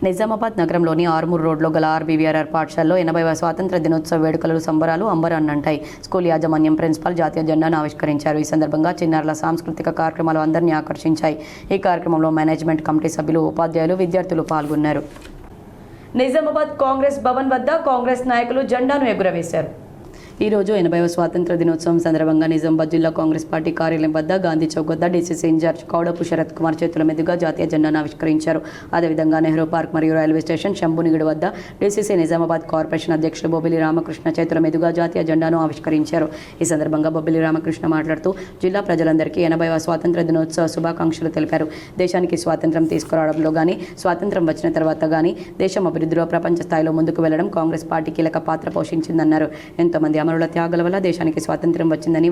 నిజామాబాద్ నగరంలోని ఆర్మూర్ రోడ్లో గల ఆర్బీవీఆర్ఆర్ పాఠశాలలో 80వ స్వాతంత్ర దినోత్సవ వేడుకలు సంబరాలు అంబరాన్నంటాయి. స్కూల్ యాజమాన్యం, ప్రిన్సిపల్ జాతీయ జెండాను ఆవిష్కరించారు. ఈ సందర్భంగా చిన్నారుల సాంస్కృతిక కార్యక్రమాలు అందరినీ ఆకర్షించాయి. ఈ కార్యక్రమంలో మేనేజ్మెంట్ కమిటీ సభ్యులు, ఉపాధ్యాయులు, విద్యార్థులు పాల్గొన్నారు. నిజామాబాద్ కాంగ్రెస్ భవన్ వద్ద కాంగ్రెస్ నాయకులు జెండాను ఎగురవేశారు. ఈ రోజు 80వ స్వాతంత్ర దినోత్సవం సందర్భంగా నిజామాబాద్ జిల్లా కాంగ్రెస్ పార్టీ కార్యాలయం వద్ద గాంధీ చౌక్ వద్ద డీసీసీ ఇన్ఛార్జ్ కౌడపు శరత్ కుమార్ చేతుల మీదుగా జాతీయ జెండాను ఆవిష్కరించారు. అదేవిధంగా నెహ్రూ పార్క్ మరియు రైల్వే స్టేషన్ శంభునిగడు వద్ద డీసీసీ నిజామాబాద్ కార్పొరేషన్ అధ్యక్షులు బొబ్బిలి రామకృష్ణ చేతుల మీదుగా జాతీయ జెండాను ఆవిష్కరించారు. ఈ సందర్భంగా బొబ్బిలి రామకృష్ణ మాట్లాడుతూ జిల్లా ప్రజలందరికీ 80వ స్వాతంత్ర దినోత్సవ శుభాకాంక్షలు తెలిపారు. దేశానికి స్వాతంత్రం తీసుకురావడంలో కానీ స్వాతంత్రం వచ్చిన తర్వాత కానీ దేశం అభివృద్ధిలో ప్రపంచ స్థాయిలో ముందుకు వెళ్లడం కాంగ్రెస్ పార్టీ కీలక పాత్ర పోషించిందన్నారు. ఎంతోమంది అమరుల త్యాగాల వల్ల దేశానికి స్వాతంత్ర్యం వచ్చిందని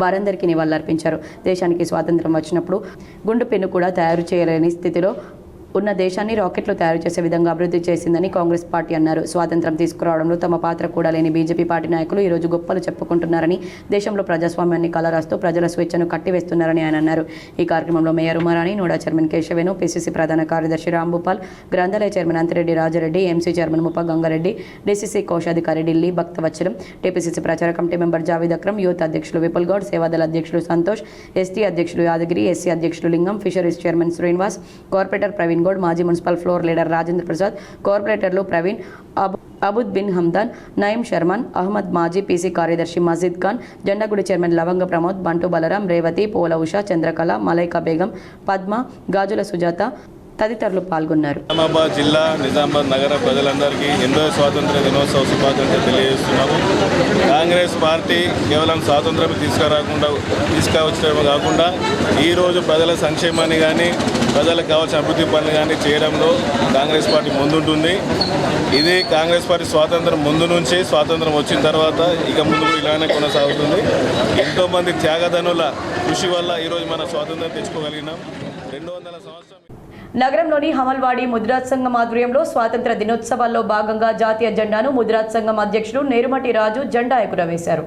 వారందరికీ నివాళులర్పించారు. దేశానికి స్వాతంత్రం వచ్చినప్పుడు గుండు పెన్ను కూడా తయారు చేయలేని స్థితిలో ఉన్న దేశాన్ని రాకెట్లు తయారు చేసే విధంగా అభివృద్ధి చేసిందని కాంగ్రెస్ పార్టీ అన్నారు. స్వాతంత్రం తీసుకురావడంలో తమ పాత్ర కూడా లేని బీజేపీ పార్టీ నాయకులు ఈరోజు గొప్పలు చెప్పుకుంటున్నారని, దేశంలో ప్రజాస్వామ్యాన్ని కలరాస్తూ ప్రజల స్వేచ్ఛను కట్టివేస్తున్నారని ఆయన అన్నారు. ఈ కార్యక్రమంలో mayor Umarani, NUDA chairman Keshavenu, PCC ప్రధాన కార్యదర్శి రాంభూపాల్, గ్రంథాలయ chairman Anthireddy Rajareddy, MC chairman Muppa Gangareddy, DCC కోశాధికారి ఢిల్లీ భక్తవత్సలం, టీపీసీసీ ప్రచార committee member Javed Akram, youth అధ్యక్షులు విపుల్ గౌడ్, సేవాదళ అధ్యక్షులు సంతోష్, ఎస్టీ అధ్యక్షులు యాదగిరి, ఎస్సీ అధ్యక్షులు Lingam, fisheries chairman Srinivas, corporator Praveen Goud, మాజీ municipal floor leader Rajendra Prasad, కార్పొరేటర్లు ప్రవీణ్, అబుద్ బిన్ హమ్దాన్, నయీం షర్మాన్, అహ్మద్, మాజీ పీసీ కార్యదర్శి మజీద్ ఖాన్, జెండాగుడి చైర్మన్ లవంగ ప్రమోద్, బంటు బలరాం, రేవతి, పోల ఉష, చంద్రకళ, మలైకా బేగం, పద్మ, గాజుల సుజాత తదితరులు పాల్గొన్నారు. నిజామాబాద్ జిల్లా, నిజామాబాద్ నగర ప్రజలందరికీ 80వ స్వాతంత్ర దినోత్సవ శుభాకాంక్షలు తెలియజేస్తున్నాము. కాంగ్రెస్ పార్టీ కేవలం స్వాతంత్రం తీసుకువచ్చడమే కాకుండా ఈరోజు ప్రజల సంక్షేమాన్ని కానీ ప్రజలకు కావాల్సిన అభివృద్ధి పనులు కానీ చేయడంలో కాంగ్రెస్ పార్టీ ముందుంటుంది. ఇది కాంగ్రెస్ పార్టీ స్వాతంత్రం ముందు నుంచి స్వాతంత్రం వచ్చిన తర్వాత ఇక ముందు కూడా ఇలానే కొనసాగుతుంది. ఎంతోమంది త్యాగధనుల కృషి వల్ల ఈరోజు మన స్వాతంత్రం తెచ్చుకోగలిగినాం. 200 సంవత్సరం నగరంలోని హమల్వాడి ముద్రాజ్ సంఘం ఆధ్వర్యంలో స్వాతంత్ర దినోత్సవాల్లో భాగంగా జాతీయ జెండాను ముద్రాజ్ సంఘం అధ్యక్షుడు నేరుమటి రాజు జెండా ఎగురవేశారు.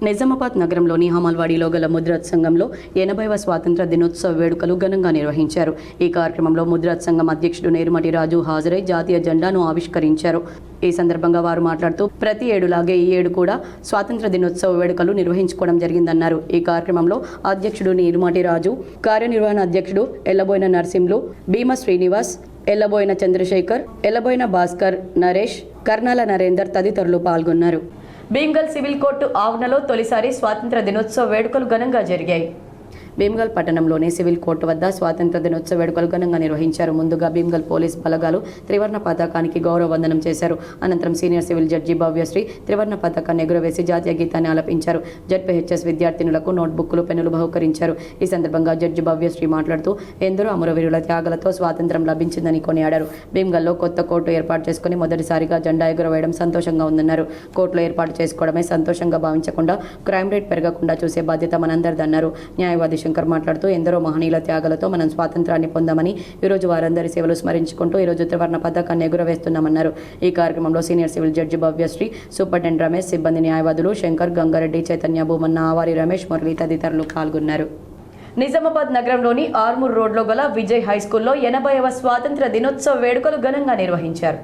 నిజామాబాద్ నగరంలోని హమల్వాడిలో గల ముద్రాజ్ సంఘంలో 80వ స్వాతంత్ర దినోత్సవ వేడుకలు ఘనంగా నిర్వహించారు. ఈ కార్యక్రమంలో ముద్రాజ్ సంఘం అధ్యక్షుడు నేరుమటి రాజు హాజరై జాతీయ జెండాను ఆవిష్కరించారు. ఈ సందర్భంగా వారు మాట్లాడుతూ ప్రతి ఏడులాగే ఈ ఏడు కూడా స్వాతంత్ర దినోత్సవ వేడుకలు నిర్వహించుకోవడం జరిగిందన్నారు. ఈ కార్యక్రమంలో అధ్యక్షుడు నేరుమటి రాజు, కార్యనిర్వహణ అధ్యక్షుడు ఎల్లబోయిన నరసింహులు, భీమ శ్రీనివాస్, ఎల్లబోయిన చంద్రశేఖర్, ఎల్లబోయిన భాస్కర్, నరేష్, కర్నాల నరేందర్ తదితరులు పాల్గొన్నారు. భీమ్గల్ సివిల్ కోర్టు ఆవరణలో తొలిసారి స్వాతంత్ర దినోత్సవ వేడుకలు ఘనంగా జరిగాయి. భీమ్గల్ పట్టణంలోని సివిల్ కోర్టు వద్ద స్వాతంత్ర దినోత్సవ వేడుకలు ఘనంగా నిర్వహించారు. ముందుగా భీమ్గల్ పోలీస్ బలగాలు త్రివర్ణ పతాకానికి గౌరవ వందనం చేశారు. అనంతరం సీనియర్ సివిల్ జడ్జి భవ్యశ్రీ త్రివర్ణ పతాకాన్ని ఎగురవేసి జాతీయ గీతాన్ని ఆలపించారు. జడ్పీహెచ్ఎస్ విద్యార్థినులకు నోట్బుక్లు, పెన్నులు బహుకరించారు. ఈ సందర్భంగా జడ్జి భవ్యశ్రీ మాట్లాడుతూ ఎందరో అమరవీరుల త్యాగాలతో స్వాతంత్రం లభించిందని కొనియాడారు. భీమ్గల్లో కొత్త కోర్టు ఏర్పాటు చేసుకుని మొదటిసారిగా జెండా ఎగురవేయడం సంతోషంగా ఉందన్నారు. కోర్టులో ఏర్పాటు చేసుకోవడమే సంతోషంగా భావించకుండా క్రైమ్ రేట్ పెరగకుండా చూసే బాధ్యత మనందరిదన్నారు. న్యాయవాది శంకర్ మాట్లాడుతూ ఎందరో మహనీయుల త్యాగాలతో మనం స్వాతంత్రాన్ని పొందామని, ఈరోజు వారందరి సేవలు స్మరించుకుంటూ ఈరోజు త్రివర్ణ పతాకాన్ని ఎగురవేస్తున్నామన్నారు. ఈ కార్యక్రమంలో senior civil judge Bhavyasri, superintendent Ramesh, సిబ్బంది న్యాయవాదులు శంకర్, గంగారెడ్డి, చైతన్య, భూమన్న, ఆవారి రమేష్, మురళి తదితరులు పాల్గొన్నారు. నిజామాబాద్ నగరంలోని ఆర్మూర్ రోడ్లో గల విజయ్ హైస్కూల్లో 80వ స్వాతంత్ర దినోత్సవ వేడుకలు ఘనంగా నిర్వహించారు.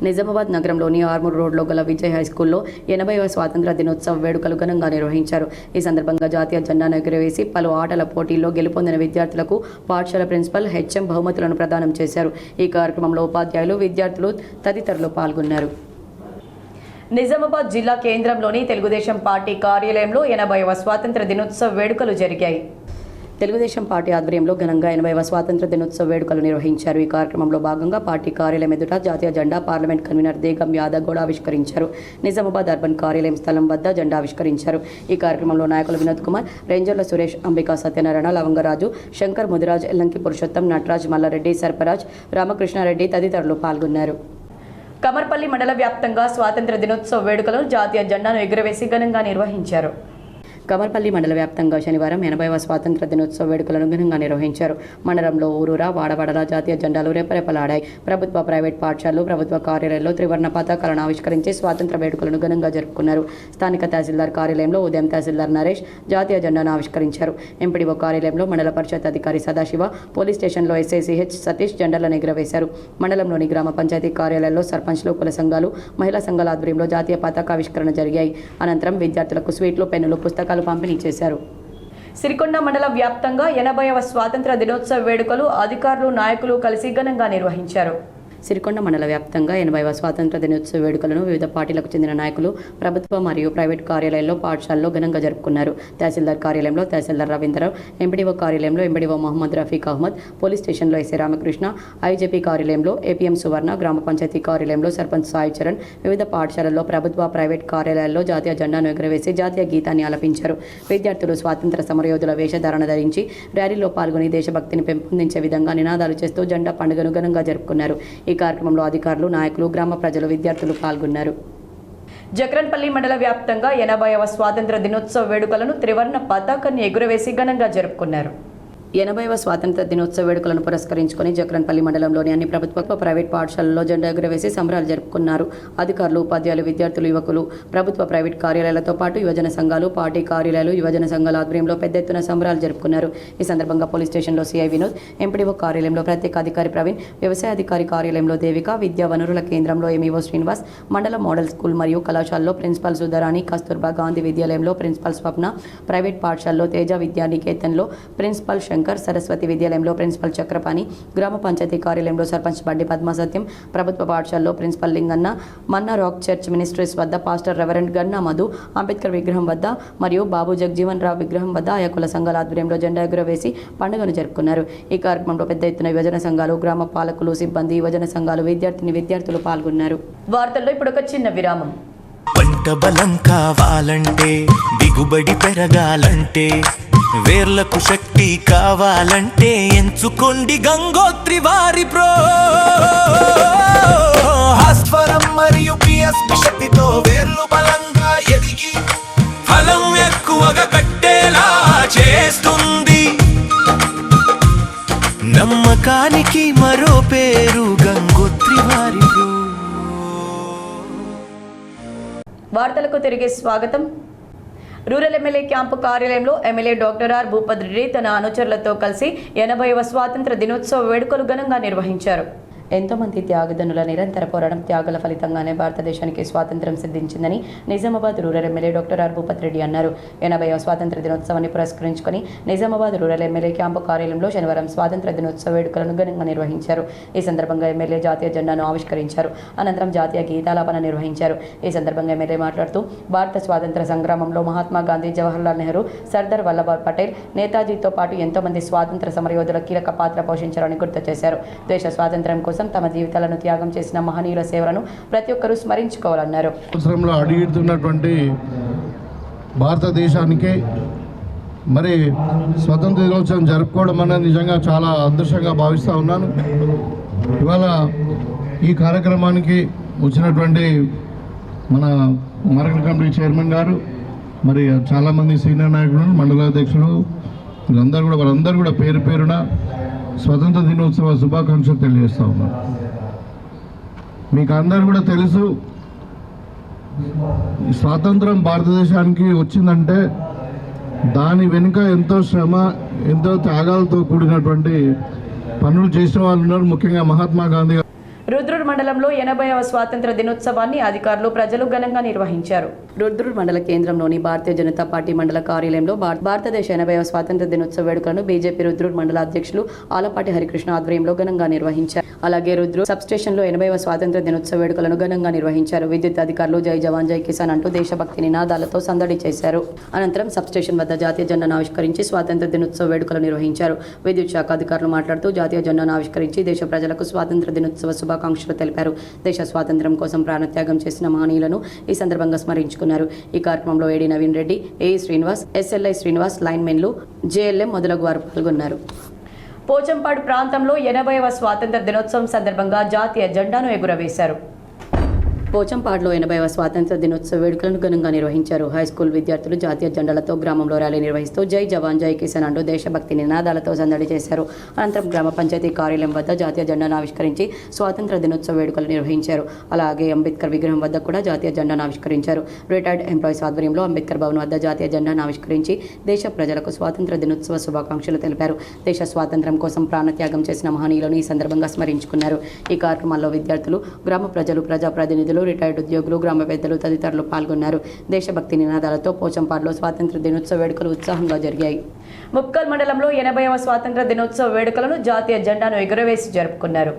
నిజామాబాద్ నగరంలోని ఆర్మూర్ రోడ్లో గల విజయ్ హైస్కూల్లో 80వ స్వాతంత్ర దినోత్సవ వేడుకలు ఘనంగా నిర్వహించారు. ఈ సందర్భంగా జాతీయ జెండాను ఎగురవేసి పలు ఆటల పోటీల్లో గెలుపొందిన విద్యార్థులకు పాఠశాల ప్రిన్సిపల్ హెచ్ఎం బహుమతులను ప్రదానం చేశారు. ఈ కార్యక్రమంలో ఉపాధ్యాయులు, విద్యార్థులు తదితరులు పాల్గొన్నారు. నిజామాబాద్ జిల్లా కేంద్రంలోని తెలుగుదేశం పార్టీ కార్యాలయంలో 80వ స్వాతంత్ర దినోత్సవ వేడుకలు జరిగాయి. తెలుగుదేశం పార్టీ ఆధ్వర్యంలో ఘనంగా 80వ స్వాతంత్ర దినోత్సవ వేడుకలు నిర్వహించారు. ఈ కార్యక్రమంలో భాగంగా పార్టీ కార్యాలయం ఎదుట జాతీయ జెండా పార్లమెంట్ కన్వీనర్ దేగం యాదవ్ గౌడ్ ఆవిష్కరించారు. నిజామాబాద్ అర్బన్ కార్యాలయం స్థలం వద్ద జెండా ఆవిష్కరించారు. ఈ కార్యక్రమంలో నాయకులు వినోద్ కుమార్, రేంజర్ల సురేష్, అంబికా సత్యనారాయణ, లవంగరాజు, శంకర్, ముదిరాజ్, ఎల్లంకి పురుషోత్తం, నటరాజ్, మల్లారెడ్డి, సర్పరాజ్, రామకృష్ణారెడ్డి తదితరులు పాల్గొన్నారు. కమర్పల్లి మండల వ్యాప్తంగా స్వాతంత్ర దినోత్సవ వేడుకలను జాతీయ జెండాను ఎగురవేసి ఘనంగా నిర్వహించారు. కమర్పల్లి మండల వ్యాప్తంగా శనివారం 80వ స్వాతంత్ర దినోత్సవ వేడుకలను ఘనంగా నిర్వహించారు. మండలంలో ఊరూరా, వాడవాడల జాతీయ జెండాలు రెపరెపలాడాయి. ప్రభుత్వ, ప్రైవేట్ పాఠశాలలు, ప్రభుత్వ కార్యాలయాల్లో త్రివర్ణ పతాకాలను ఆవిష్కరించి స్వాతంత్ర వేడుకలను ఘనంగా జరుపుకున్నారు. స్థానిక తహసీల్దార్ కార్యాలయంలో ఉదయం తహసీల్దార్ నరేష్ జాతీయ జెండాను ఆవిష్కరించారు. ఎంపీడీఓ కార్యాలయంలో మండల పరిషత్ అధికారి సదాశివ, పోలీస్ స్టేషన్లో ఎస్ఐసిహెచ్ సతీష్ జెండాలను ఎగురవేశారు. మండలంలోని గ్రామ పంచాయతీ కార్యాలయాల్లో సర్పంచ్లు, కుల సంఘాలు, మహిళా సంఘాల ఆధ్వర్యంలో జాతీయ పతాకావిష్కరణ జరిగాయి. అనంతరం విద్యార్థులకు స్వీట్లు, పెన్నులు, పుస్తకాలు పంపిణీ చేశారు. సిరికొండ మండల వ్యాప్తంగా 80వ స్వాతంత్ర దినోత్సవ వేడుకలు అధికారులు, నాయకులు కలిసి ఘనంగా నిర్వహించారు. సిరికొండ మండల వ్యాప్తంగా 80వ స్వాతంత్ర దినోత్సవ వేడుకలను వివిధ పార్టీలకు చెందిన నాయకులు ప్రభుత్వ మరియు ప్రైవేట్ కార్యాలయాల్లో పాఠశాలలో ఘనంగా జరుపుకున్నారు. తహసీల్దార్ కార్యాలయంలో తహసీల్దార్ రవీంద్రరావు, ఎంపీడీఓ కార్యాలయంలో ఎంపీడీఓ మహమ్మద్ రఫీక్ అహ్మద్, పోలీస్ స్టేషన్లో ఎస్ఐ రామకృష్ణ, ఐజేపీ కార్యాలయంలో ఏపీఎం సువర్ణ, గ్రామ పంచాయతీ కార్యాలయంలో సర్పంచ్ సాయి చరణ్, వివిధ పాఠశాలల్లో ప్రభుత్వ ప్రైవేట్ కార్యాలయాల్లో జాతీయ జెండాను ఎగురవేసి జాతీయ గీతాన్ని ఆలపించారు. విద్యార్థులు స్వాతంత్ర సమరయోధుల వేషధారణ ధరించి ర్యాలీలో పాల్గొని దేశభక్తిని పెంపొందించే విధంగా నినాదాలు చేస్తూ జెండా పండుగను ఘనంగా జరుపుకున్నారు. ఈ కార్యక్రమంలో అధికారులు, నాయకులు, గ్రామ ప్రజలు, విద్యార్థులు పాల్గొన్నారు. జక్రన్పల్లి మండల వ్యాప్తంగా 80వ స్వాతంత్ర దినోత్సవ వేడుకలను త్రివర్ణ పతాకాన్ని ఎగురవేసి ఘనంగా జరుపుకున్నారు. 80వ స్వాతంత్ర దినోత్సవ వేడుకలను పురస్కరించుకొని జక్రన్పల్లి మండలంలోని అన్ని ప్రభుత్వ ప్రైవేట్ పాఠశాలల్లో జెండా ఎగురవేసి సంబరాలు జరుపుకున్నారు. అధికారులు, ఉపాధ్యాయులు, విద్యార్థులు, యువకులు, ప్రభుత్వ ప్రైవేట్ కార్యాలయాలతో పాటు యువజన సంఘాలు, పార్టీ కార్యాలయాలు, యువజన సంఘాల ఆధ్వర్యంలో పెద్ద ఎత్తున సంబరాలు జరుపుకున్నారు. ఈ సందర్భంగా పోలీస్ స్టేషన్లో సిఐ వినోద్, ఎంపీడీఓ కార్యాలయంలో ప్రత్యేక అధికారి ప్రవీణ్, వ్యవసాయ అధికారి కార్యాలయంలో దేవిక, విద్యా వనరుల కేంద్రంలో ఎంఈఓ శ్రీనివాస్, మండల మోడల్ స్కూల్ మరియు కళాశాలలో ప్రిన్సిపల్ సుధారాణి, కస్తూర్బా గాంధీ విద్యాలయంలో ప్రిన్సిపల్ స్వప్న, ప్రైవేట్ పాఠశాలలో తేజ విద్యానికేతన్లో ప్రిన్సిపల్ శంకర్, సరస్వతి విద్యాలయంలో ప్రిన్సిపల్ చక్రపాణి, గ్రామ పంచాయతీ కార్యాలయంలో సర్పంచ్ బండి పద్మసత్యం, ప్రభుత్వ పాఠశాలలో ప్రిన్సిపల్ లింగన్న, మన్నా రాక్ చర్చ్ మినిస్ట్రీస్ వద్ద పాస్టర్ రెవరెండ్ గన్నా మధు, అంబేద్కర్ విగ్రహం వద్ద మరియు బాబు జగజీవన్ రావు విగ్రహం వద్ద ఆయా కుల సంఘాల ఆధ్వర్యంలో జెండా ఎగురవేసి పండుగను జరుపుకున్నారు. ఈ కార్యక్రమంలో పెద్ద ఎత్తున యువజన సంఘాలు, గ్రామ పాలకులు, సిబ్బంది, యువజన సంఘాలు, విద్యార్థులు పాల్గొన్నారు. వార్తల్లో ఇప్పుడు ఒక చిన్న విరామం. పంట బలం కావాలంటే, దిగుబడి పెరగాలంటే, వేర్లకు శక్తి కావాలంటే ఎంచుకోండి గంగోత్రి వారి భాస్వరం మరియు పిఎస్పి శక్తితో వేర్లు బలంగా ఎదిగి ఫలం ఎక్కువగా కట్టేలా చేస్తుంది. నమ్మకానికి మరో పేరు గంగోత్రి వారి వార్తలకు తిరిగి స్వాగతం. రూరల్ ఎమ్మెల్యే క్యాంపు కార్యాలయంలో MLA doctor R Bhupath Reddy తన అనుచరులతో కలిసి 80వ స్వాతంత్ర దినోత్సవ వేడుకలు ఘనంగా నిర్వహించారు. ఎంతోమంది త్యాగదనుల నిరంతర పోరాటం త్యాగాల ఫలితంగానే భారతదేశానికి స్వాతంత్ర్యం సిద్ధించిందని Nizamabad rural MLA doctor R Bhupath Reddy అన్నారు. 80వ స్వాతంత్ర దినోత్సవాన్ని పురస్కరించుకొని నిజామాబాద్ రూరల్ ఎమ్మెల్యే క్యాంపు కార్యాలయంలో శనివారం స్వాతంత్ర దినోత్సవ వేడుకలను ఘనంగా నిర్వహించారు. ఈ సందర్భంగా ఎమ్మెల్యే జాతీయ జెండాను ఆవిష్కరించారు. అనంతరం జాతీయ గీతాలాపన నిర్వహించారు. ఈ సందర్భంగా ఎమ్మెల్యే మాట్లాడుతూ భారత స్వాతంత్ర సంగ్రామంలో మహాత్మా గాంధీ, జవహర్లాల్ నెహ్రూ, సర్దార్ వల్లభాయ్ పటేల్, నేతాజీతో పాటు ఎంతోమంది స్వాతంత్ర సమరయోధుల కీలక పాత్ర పోషించారని గుర్తు చేశారు. దేశ స్వాతంత్ర్యం కోసం తమ జీవితాలను త్యాగం చేసిన మహనీయుల సేవలను ప్రతి ఒక్కరూ స్మరించుకోవాలన్నారు. సంవత్సరంలో అడుగుతున్నటువంటి భారతదేశానికి మరి స్వతంత్ర దినోత్సవం జరుపుకోవడం అనేది నిజంగా చాలా అదృష్టంగా భావిస్తూ ఉన్నాను. ఇవాళ ఈ కార్యక్రమానికి వచ్చినటువంటి మన మార్కెట్ కమిటీ చైర్మన్ గారు, మరి చాలామంది సీనియర్ నాయకులు, మండలాధ్యక్షులు, వాళ్ళందరూ కూడా పేరు పేరున స్వతంత్ర దినోత్సవ శుభాకాంక్షలు తెలియజేస్తూ ఉన్నాను. మీకు అందరూ కూడా తెలుసు, స్వాతంత్రం భారతదేశానికి వచ్చిందంటే దాని వెనుక ఎంతో శ్రమ, ఎంతో త్యాగాలతో కూడినటువంటి పనులు చేసిన వాళ్ళు ఉన్నారు. ముఖ్యంగా మహాత్మా గాంధీ. రుద్రూర్ మండలంలో 80వ స్వాతంత్ర దినోత్సవాన్ని అధికారులు, ప్రజలు ఘనంగా నిర్వహించారు. రుద్రూర్ మండల కేంద్రంలోని భారతీయ జనతా పార్టీ మండల కార్యాలయంలో భారతదేశ 80వ స్వాతంత్ర దినోత్సవ వేడుకలను బీజేపీ రుద్రూర్ మండల అధ్యక్షులు ఆలపాటి హరికృష్ణ ఆధ్వర్యంలో ఘనంగా నిర్వహించారు. అలాగే రుద్రూర్ సబ్ స్టేషన్లో 80వ స్వాతంత్ర దినోత్సవ వేడుకలను ఘనంగా నిర్వహించారు. విద్యుత్ అధికారులు జై జవాన్ జై కిసాన్ అంటూ దేశభక్తి నినాదాలతో సందడి చేశారు. అనంతరం సబ్ స్టేషన్ వద్ద జాతీయ జెండాను ఆవిష్కరించి స్వాతంత్ర దినోత్సవ వేడుకలు నిర్వహించారు. విద్యుత్ శాఖ అధికారులు మాట్లాడుతూ జాతీయ జెండాను ఆవిష్కరించి దేశ ప్రజలకు స్వాతంత్ర దినోత్సవ శుభాకాంక్షలు తెలిపారు. దేశ స్వాతంత్ర్యం కోసం ప్రాణత్యాగం చేసిన మహనీయులను ఈ సందర్భంగా స్మరించుకున్నారు. ఈ కార్యక్రమంలో AD Naveen Reddy, AE Srinivas, SLI Srinivas, లైన్మెన్లు, జేఎల్ఎం మొదలగు వారు పాల్గొన్నారు. పోచంపాడు ప్రాంతంలో 80వ స్వాతంత్ర దినోత్సవం సందర్భంగా జాతీయ జెండాను ఎగురవేశారు. పోచంపాడులో 80వ స్వాతంత్ర దినోత్సవ వేడుకలను ఘనంగా నిర్వహించారు. హైస్కూల్ విద్యార్థులు జాతీయ జెండాలతో గ్రామంలో ర్యాలీ నిర్వహిస్తూ జై జవాన్ జై కిసాన్ అంటూ దేశభక్తి నినాదాలతో సందడి చేశారు. అనంతరం గ్రామ పంచాయతీ కార్యాలయం వద్ద జాతీయ జెండాను ఆవిష్కరించి స్వాతంత్ర దినోత్సవ వేడుకలు నిర్వహించారు. అలాగే అంబేద్కర్ విగ్రహం వద్ద కూడా జాతీయ జెండాను ఆవిష్కరించారు. రిటైర్డ్ ఎంప్లాయీస్ ఆధ్వర్యంలో అంబేద్కర్ భవన్ వద్ద జాతీయ జెండాను ఆవిష్కరించి దేశ ప్రజలకు స్వాతంత్ర దినోత్సవ శుభాకాంక్షలు తెలిపారు. దేశ స్వాతంత్ర్యం కోసం ప్రాణత్యాగం చేసిన మహనీయులను ఈ సందర్భంగా స్మరించుకున్నారు. ఈ కార్యక్రమాల్లో విద్యార్థులు, గ్రామ ప్రజలు, ప్రజాప్రతినిధులు, రిటైర్డ్ ఉద్యోగులు, గ్రామ పెద్దలు తదితరులు పాల్గొన్నారు. దేశభక్తి నినాదాలతో పోచంపాడులో స్వాతంత్ర దినోత్సవ వేడుకలు ఉత్సాహంగా జరిగాయి. ముప్కల్ మండలంలో 80వ స్వాతంత్ర దినోత్సవ వేడుకలను జాతీయ జెండాను ఎగురవేసి జరుపుకున్నారు.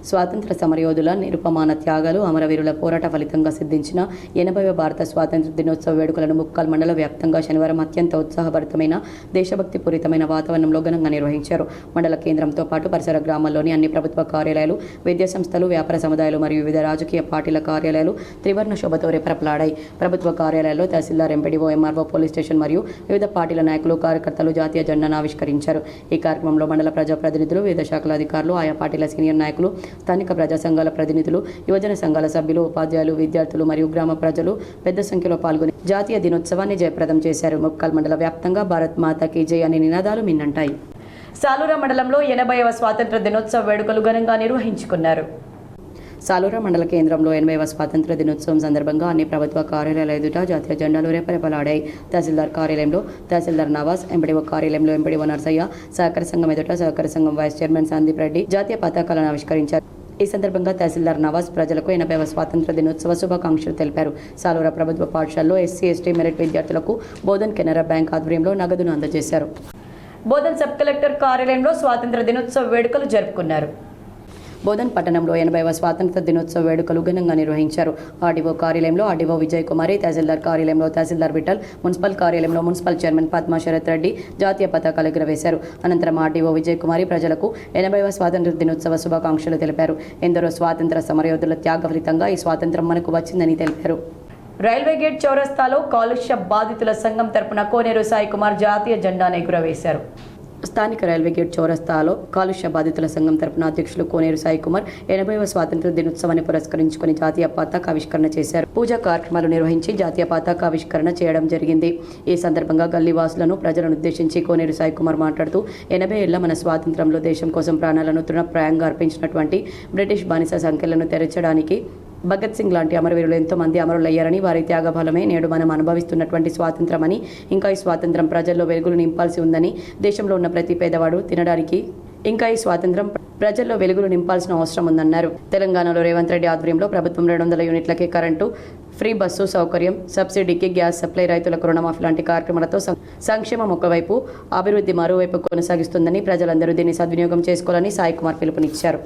స్వాతంత్ర సమరయోధుల నిరుపమాన త్యాగాలు, అమరవీరుల పోరాట ఫలితంగా సిద్ధించిన 80వ భారత స్వాతంత్ర దినోత్సవ వేడుకలను ముక్కల్ మండల వ్యాప్తంగా శనివారం అత్యంత ఉత్సాహభరితమైన దేశభక్తిపూరితమైన వాతావరణంలో ఘనంగా నిర్వహించారు. మండల కేంద్రంతో పాటు పరిసర గ్రామాల్లోని అన్ని ప్రభుత్వ కార్యాలయాలు, విద్యా సంస్థలు, వ్యాపార సముదాయాలు మరియు వివిధ రాజకీయ పార్టీల కార్యాలయాలు త్రివర్ణ శోభతో రెపరెపలాడాయి. ప్రభుత్వ కార్యాలయాల్లో తహసీల్దార్, ఎంపీడీఓ, ఎంఆర్ఓ, పోలీస్ స్టేషన్ మరియు వివిధ పార్టీల నాయకులు, కార్యకర్తలు జాతీయ జెండాను ఆవిష్కరించారు. ఈ కార్యక్రమంలో మండల ప్రజాప్రతినిధులు, వివిధ శాఖల అధికారులు, ఆయా పార్టీల సీనియర్ నాయకులు, స్థానిక ప్రజా సంఘాల ప్రతినిధులు, యువజన సంఘాల సభ్యులు, ఉపాధ్యాయులు, విద్యార్థులు మరియు గ్రామ ప్రజలు పెద్ద సంఖ్యలో పాల్గొని జాతీయ దినోత్సవాన్ని జయప్రదం చేశారు. ముక్కల్ మండల వ్యాప్తంగా భారత్ మాతాకి జై అనే నినాదాలు మిన్నంటాయి. సాలూరా మండలంలో 80వ స్వాతంత్ర దినోత్సవ వేడుకలు ఘనంగా నిర్వహించుకున్నారు. సాలూరా మండల కేంద్రంలో 80వ స్వాతంత్ర దినోత్సవం సందర్భంగా అన్ని ప్రభుత్వ కార్యాలయాల ఎదుట జాతీయ జెండాలు రెపరెపలాడాయి. తహసీల్దార్ కార్యాలయంలో తహసీల్దార్ నవాజ్, ఎంపీడీఓ కార్యాలయంలో ఎంపీడీఓ నర్సయ్య, సహకార సంఘం ఎదుట సహకార సంఘం వైస్ చైర్మన్ సందీప్ రెడ్డి జాతీయ పతాకాలను ఆవిష్కరించారు. ఈ సందర్భంగా తహసీల్దార్ నవాజ్ ప్రజలకు 80వ స్వాతంత్ర దినోత్సవ శుభాకాంక్షలు తెలిపారు. సాలూరా ప్రభుత్వ పాఠశాలలో ఎస్సీ, ఎస్టీ మెరిట్ విద్యార్థులకు బోధన్ కెనరా బ్యాంక్ ఆధ్వర్యంలో నగదును అందజేశారు. బోధన్ సబ్ కలెక్టర్ కార్యాలయంలో స్వాతంత్ర దినోత్సవ వేడుకలు జరుపుకున్నారు. బోధన్ పట్టణంలో 80వ స్వాతంత్ర దినోత్సవ వేడుకలు ఘనంగా నిర్వహించారు. ఆర్డీఓ కార్యాలయంలో ఆర్డీఓ విజయ్ కుమారి, తహసీల్దార్ కార్యాలయంలో తహసీల్దార్ విఠల్, మున్సిపల్ కార్యాలయంలో మున్సిపల్ చైర్మన్ పద్మా శరత్ రెడ్డి జాతీయ పతాకాలు ఎగురవేశారు. అనంతరం ఆర్డీఓ విజయ్ కుమారి ప్రజలకు 80వ స్వాతంత్ర దినోత్సవ శుభాకాంక్షలు తెలిపారు. ఎందరో స్వాతంత్ర సమరయోధుల త్యాగ ఫలితంగా ఈ స్వాతంత్రం మనకు వచ్చిందని తెలిపారు. రైల్వే గేట్ చౌరస్తాలో కాలుష్య బాధితుల సంఘం తరపున కోనేరు సాయి కుమార్ జాతీయ జెండాను ఎగురవేశారు. స్థానిక రైల్వే గేట్ చౌరస్తాలో కాలుష్య బాధితుల సంఘం తరపున అధ్యక్షులు కోనేరు సాయి కుమార్ 80వ స్వాతంత్ర దినోత్సవాన్ని పురస్కరించుకుని జాతీయ పతాకావిష్కరణ చేశారు. పూజా కార్యక్రమాలు నిర్వహించి జాతీయ పతాకావిష్కరణ చేయడం జరిగింది. ఈ సందర్భంగా గల్లీవాసులను, ప్రజలను ఉద్దేశించి కోనేరు సాయి కుమార్ మాట్లాడుతూ 80 ఏళ్ల మన స్వాతంత్రంలో దేశం కోసం ప్రాణాలను తృణప్రాయంగా అర్పించినటువంటి బ్రిటిష్ బానిస సంఖ్యలను తెరచడానికి భగత్ సింగ్ లాంటి అమరవీరులు ఎంతో మంది అమరులయ్యారని, వారి త్యాగఫలమే నేడు మనం అనుభవిస్తున్నటువంటి స్వాతంత్రమని, ఇంకా ఈ స్వాతంత్రం ప్రజల్లో వెలుగులు నింపాల్సి ఉందని, దేశంలో ఉన్న ప్రతి పేదవాడు తినడానికి ఇంకా ఈ స్వాతంత్రం ప్రజల్లో వెలుగులు నింపాల్సిన అవసరం ఉందన్నారు. తెలంగాణలో రేవంత్ రెడ్డి ఆధ్వర్యంలో ప్రభుత్వం 200 యూనిట్లకే కరెంటు, ఫ్రీ బస్సు సౌకర్యం, సబ్సిడీకి గ్యాస్ సప్లై, రైతులకు రుణమాఫీ లాంటి కార్యక్రమాలతో సంక్షేమం ఒకవైపు, అభివృద్ధి మరోవైపు కొనసాగిస్తుందని, ప్రజలందరూ దీన్ని సద్వినియోగం చేసుకోవాలని సాయి కుమార్ పిలుపునిచ్చారు.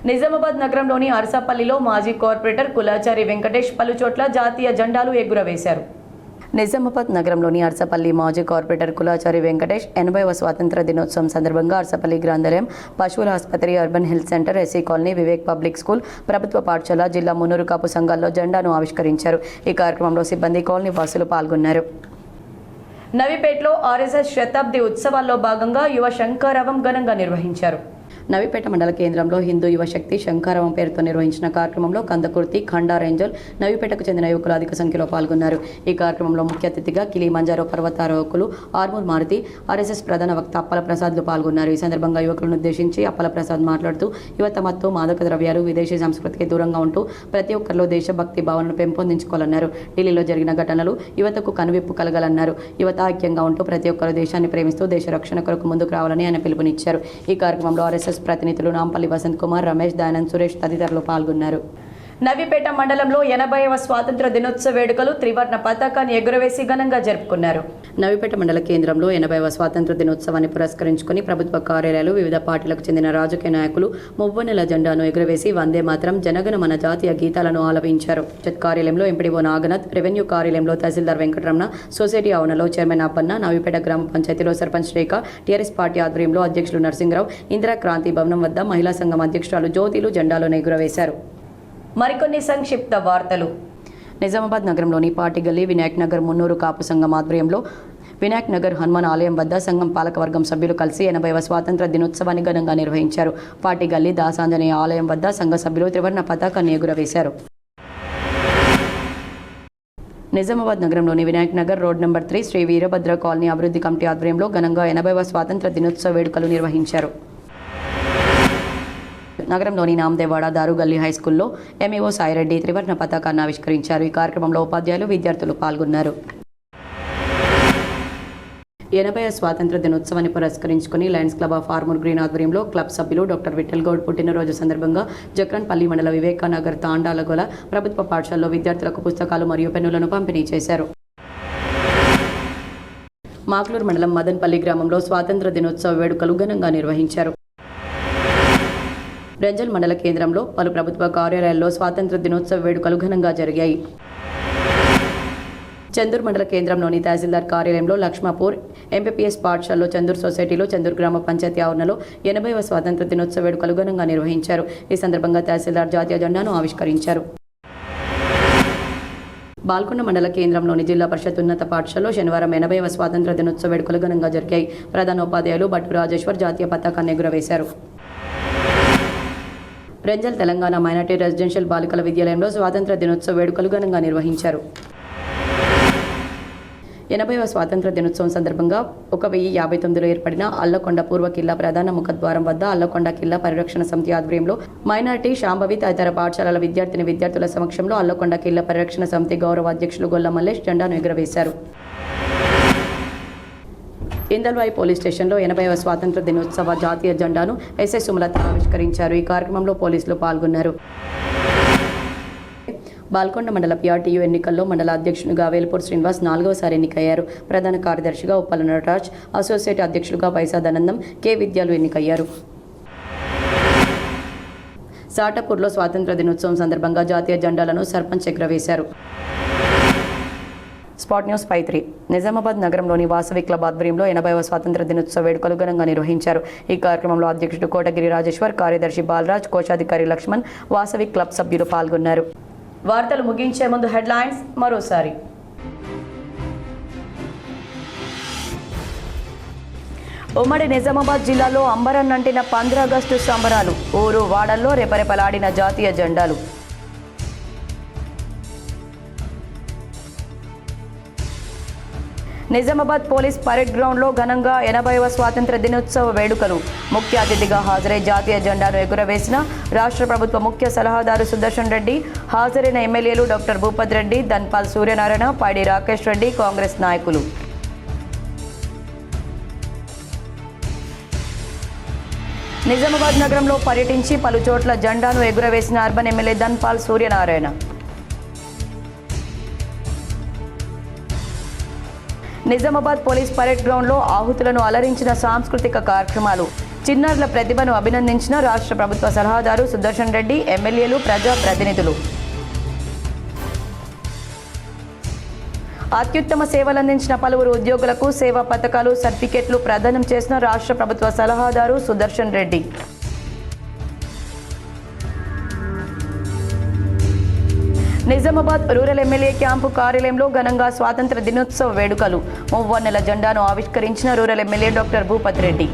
నిజామాబాద్ నగరంలోని అర్సాపల్లిలో మాజీ కార్పొరేటర్ కులాచారి వెంకటేష్ పలుచోట్ల జాతీయ జెండాలు ఎగురవేశారు. నిజామాబాద్ నగరంలోని అర్సపల్లి మాజీ కార్పొరేటర్ కులాచారి వెంకటేష్ 80వ స్వాతంత్ర దినోత్సవం సందర్భంగా అర్సపల్లి గ్రంథాలయం, పశువుల ఆసుపత్రి, urban health centre, SC colony, Vivek public school, ప్రభుత్వ పాఠశాల, జిల్లా మున్నూరు కాపు సంఘాల్లో జెండాను ఆవిష్కరించారు. ఈ కార్యక్రమంలో సిబ్బంది, కాలనీ వాసులు పాల్గొన్నారు. నవీపేటలో ఆర్ఎస్ఎస్ శతాబ్ది ఉత్సవాల్లో భాగంగా యువ శంఖారావం ఘనంగా నిర్వహించారు. నవీపేట మండల కేంద్రంలో హిందూ యువశక్తి శంఖారావం పేరుతో నిర్వహించిన కార్యక్రమంలో కందకుర్తి, ఖండా రేంజల్, నవీపేటకు చెందిన యువకులు అధిక సంఖ్యలో పాల్గొన్నారు. ఈ కార్యక్రమంలో ముఖ్య అతిథిగా కిలిమంజారో పర్వతారోహకులు ఆర్మూర్ మారుతి, ఆర్ఎస్ఎస్ ప్రధాన వక్త అప్పల ప్రసాద్లు పాల్గొన్నారు. ఈ సందర్భంగా యువకులను ఉద్దేశించి అప్పల ప్రసాద్ మాట్లాడుతూ యువత మత్తు, మాదక ద్రవ్యాలు, విదేశీ సంస్కృతికి దూరంగా ఉంటూ ప్రతి ఒక్కరిలో దేశభక్తి భావనను పెంపొందించుకోవాలన్నారు. ఢిల్లీలో జరిగిన ఘటనలు యువతకు కనువిప్పు కలగాలన్నారు. యువత ఐక్యంగా ఉంటూ ప్రతి ఒక్కరు దేశాన్ని ప్రేమిస్తూ దేశ రక్షణ కొరకు ముందుకు రావాలని ఆయన పిలుపునిచ్చారు. ఈ కార్యక్రమంలో ఆర్ఎస్ఎస్ ప్రతినిధులు నాంపల్లి వసంత్ కుమార్, రమేష్, దయానంద్, సురేష్ తదితరులు పాల్గొన్నారు. నవీపేట మండలంలో 80వ స్వాతంత్ర దినోత్సవ వేడుకలు త్రివర్ణ పతాకాన్ని ఎగురవేసి ఘనంగా జరుపుకున్నారు. నవీపేట మండల కేంద్రంలో 80వ స్వాతంత్ర దినోత్సవాన్ని పురస్కరించుకుని ప్రభుత్వ కార్యాలయాలు, వివిధ పార్టీలకు చెందిన రాజకీయ నాయకులు మువ్వన్నెల జెండాను ఎగురవేసి వందే మాత్రం, జనగణ మన జాతీయ గీతాలను ఆలపించారు. కార్యాలయంలో ఎంపీడీఓ నాగనాథ్, రెవెన్యూ కార్యాలయంలో తహసీల్దార్ వెంకటరమణ, సొసైటీ ఆవరణలో చైర్మన్ అప్పన్న, నవీపేట గ్రామ పంచాయతీలో సర్పంచ్ రేఖ, టీఆర్ఎస్ పార్టీ ఆధ్వర్యంలో అధ్యక్షులు నరసింహరావు, ఇందిరా క్రాంతి భవనం వద్ద మహిళా సంఘం అధ్యక్షురాలు జ్యోతిలు జెండాలను ఎగురవేశారు. మరికొన్ని సంక్షిప్త వార్తలు. నిజామాబాద్ నగరంలోని పార్టీ గల్లీ, వినాయక్ నగర్ మున్నూరు కాపు సంఘం ఆధ్వర్యంలో వినాయక్ నగర్ హనుమాన్ ఆలయం వద్ద సంఘం పాలకవర్గం సభ్యులు కలిసి 80వ స్వాతంత్ర దినోత్సవాన్ని ఘనంగా నిర్వహించారు. పార్టీ గల్లీ దాసాంజనేయ ఆలయం వద్ద సంఘ సభ్యులు త్రివర్ణ పతాకాన్ని ఎగురవేశారు. నిజామాబాద్ నగరంలోని Vinayak Nagar road number 3 Sri Veerabhadra colony అభివృద్ధి కమిటీ ఆధ్వర్యంలో ఘనంగా 80వ స్వాతంత్ర దినోత్సవ వేడుకలు నిర్వహించారు. నగరంలోని నామదేవాడ దారుగల్లి హైస్కూల్లో ఎంఈఓ సాయిరెడ్డి త్రివర్ణ పతాకాన్ని ఆవిష్కరించారు. ఈ కార్యక్రమంలో ఉపాధ్యాయులు, విద్యార్థులు పాల్గొన్నారు. 80వ స్వాతంత్ర దినోత్సవాన్ని పురస్కరించుకుని Lions club of Armoor green ఆధ్వర్యంలో క్లబ్ సభ్యులు డాక్టర్ విఠల్ గౌడ్ పుట్టినరోజు సందర్భంగా జక్రన్పల్లి మండల వివేకానగర్ తాండాలగొల ప్రభుత్వ పాఠశాలలో విద్యార్థులకు పుస్తకాలు మరియు పెన్నులను పంపిణీ చేశారు. మాక్లూరు మండలం మదన్పల్లి గ్రామంలో స్వాతంత్ర దినోత్సవ వేడుకలు ఘనంగా నిర్వహించారు. రెంజల్ మండల కేంద్రంలో పలు ప్రభుత్వ కార్యాలయాల్లో స్వాతంత్ర దినోత్సవ వేడుకలు ఘనంగా జరిగాయి. చందూర్ మండల కేంద్రంలోని తహసీల్దార్ కార్యాలయంలో లక్ష్మాపూర్ ఎంపీపీఎస్ పాఠశాలలో చందూర్ సొసైటీలో చందూర్ గ్రామ పంచాయతీ ఆవరణలో 80వ స్వాతంత్ర దినోత్సవ వేడుకలు ఘనంగా నిర్వహించారు. ఈ సందర్భంగా తహసీల్దార్ జాతీయ జెండాను ఆవిష్కరించారు. బాల్కొండ మండల కేంద్రంలోని జిల్లా పరిషత్ ఉన్నత పాఠశాలలో శనివారం 80వ స్వాతంత్ర దినోత్సవ వేడుకలు ఘనంగా జరిగాయి. ప్రధానోపాధ్యాయులు భట్టు రాజేశ్వర్ జాతీయ పతాకాన్ని ఎగురవేశారు. రెంజల్ తెలంగాణ మైనార్టీ రెసిడెన్షియల్ బాలికల విద్యాలయంలో స్వాతంత్ర దినోత్సవ వేడుకలు ఘనంగా నిర్వహించారు. 80వ స్వాతంత్ర దినోత్సవం సందర్భంగా 1059లో ఏర్పడిన అల్లకొండ పూర్వ కిల్లా ప్రధాన ముఖద్వారం వద్ద అల్లకొండ కిల్లా పరిరక్షణ సమితి ఆధ్వర్యంలో మైనార్టీ శాంభవి తదితర పాఠశాలల విద్యార్థుల సమక్షంలో అల్లకొండ కిల్లా పరిరక్షణ సమితి గౌరవ అధ్యక్షులు గొల్ల మల్లేష్ జెండాను ఎగురవేశారు. ఇందల్వాయి పోలీస్ స్టేషన్లో 80వ స్వాతంత్ర దినోత్సవ జాతీయ జెండాను ఎస్ఐ సుమలత ఆవిష్కరించారు. ఈ కార్యక్రమంలో పోలీసులు పాల్గొన్నారు. బాల్కొండ మండల పిఆర్టీయూ ఎన్నికల్లో మండల అధ్యక్షునిగా వేల్పూర్ శ్రీనివాస్ 4వసారి ఎన్నికయ్యారు. ప్రధాన కార్యదర్శిగా ఉప్పల నటరాజ్, అసోసియేట్ అధ్యక్షులుగా పైసాదానందం, కె విద్యాలు ఎన్నికయ్యారు. సాటపూర్లో స్వాతంత్ర దినోత్సవం సందర్భంగా జాతీయ జెండాలను సర్పంచ్ ఎగురవేశారు. స్పాట్ న్యూస్ 5-3 నిజామాబాద్ నగరంలోని వాసవి క్లబ్ ఆధ్వర్యంలో 80వ స్వాతంత్ర దినోత్సవ వేడుకలు ఘనంగా నిర్వహించారు. ఈ కార్యక్రమంలో అధ్యక్షుడు కోటగిరి రాజేశ్వర్, కార్యదర్శి బాలరాజ్, కోశాధికారి లక్ష్మణ్, వాసవి క్లబ్ సభ్యులు పాల్గొన్నారు. వార్తలు ముగించే ముందు హెడ్లైన్స్ మరోసారి. ఉమ్మడి నిజామాబాద్ జిల్లాలో అంబరన్నంటిన 15 ఆగస్టు సంబరాలు. ఊరు వాడల్లో రెపరెపలాడిన జాతీయ జెండాలు. నిజామాబాద్ పోలీస్ పరేడ్ గ్రౌండ్లో ఘనంగా 80వ స్వాతంత్ర దినోత్సవ వేడుకలు. ముఖ్య అతిథిగా హాజరై జాతీయ జెండాను ఎగురవేసిన రాష్ట్ర ప్రభుత్వ ముఖ్య సలహాదారు సుదర్శన్ రెడ్డి, హాజరైన ఎమ్మెల్యేలు డాక్టర్ భూపత్ రెడ్డి, ధన్పాల్ సూర్యనారాయణ, పైడి రాకేష్ రెడ్డి, కాంగ్రెస్ నాయకులు. నిజామాబాద్ నగరంలో పర్యటించి పలు చోట్ల జెండాను ఎగురవేసిన urban MLA Dhanpal Suryanarayana. Nizamabad police parade గ్రౌండ్లో ఆహుతులను అలరించిన సాంస్కృతిక కార్యక్రమాలు. చిన్నారుల ప్రతిభను అభినందించిన రాష్ట్ర ప్రభుత్వ సలహాదారు సుదర్శన్ రెడ్డి, ఎమ్మెల్యేలు, ప్రజా ప్రతినిధులు. అత్యుత్తమ సేవలందించిన పలువురు ఉద్యోగులకు సేవా పథకాలు, సర్టిఫికెట్లు ప్రదానం చేసిన రాష్ట్ర ప్రభుత్వ సలహాదారు Sudarshan Reddy. Nizamabad rural MLA camp కార్యాలయంలో ఘనంగా స్వాతంత్ర దినోత్సవ వేడుకలు. మువ్వన్నెల జెండాను ఆవిష్కరించిన rural MLA doctor Bhupath Reddy.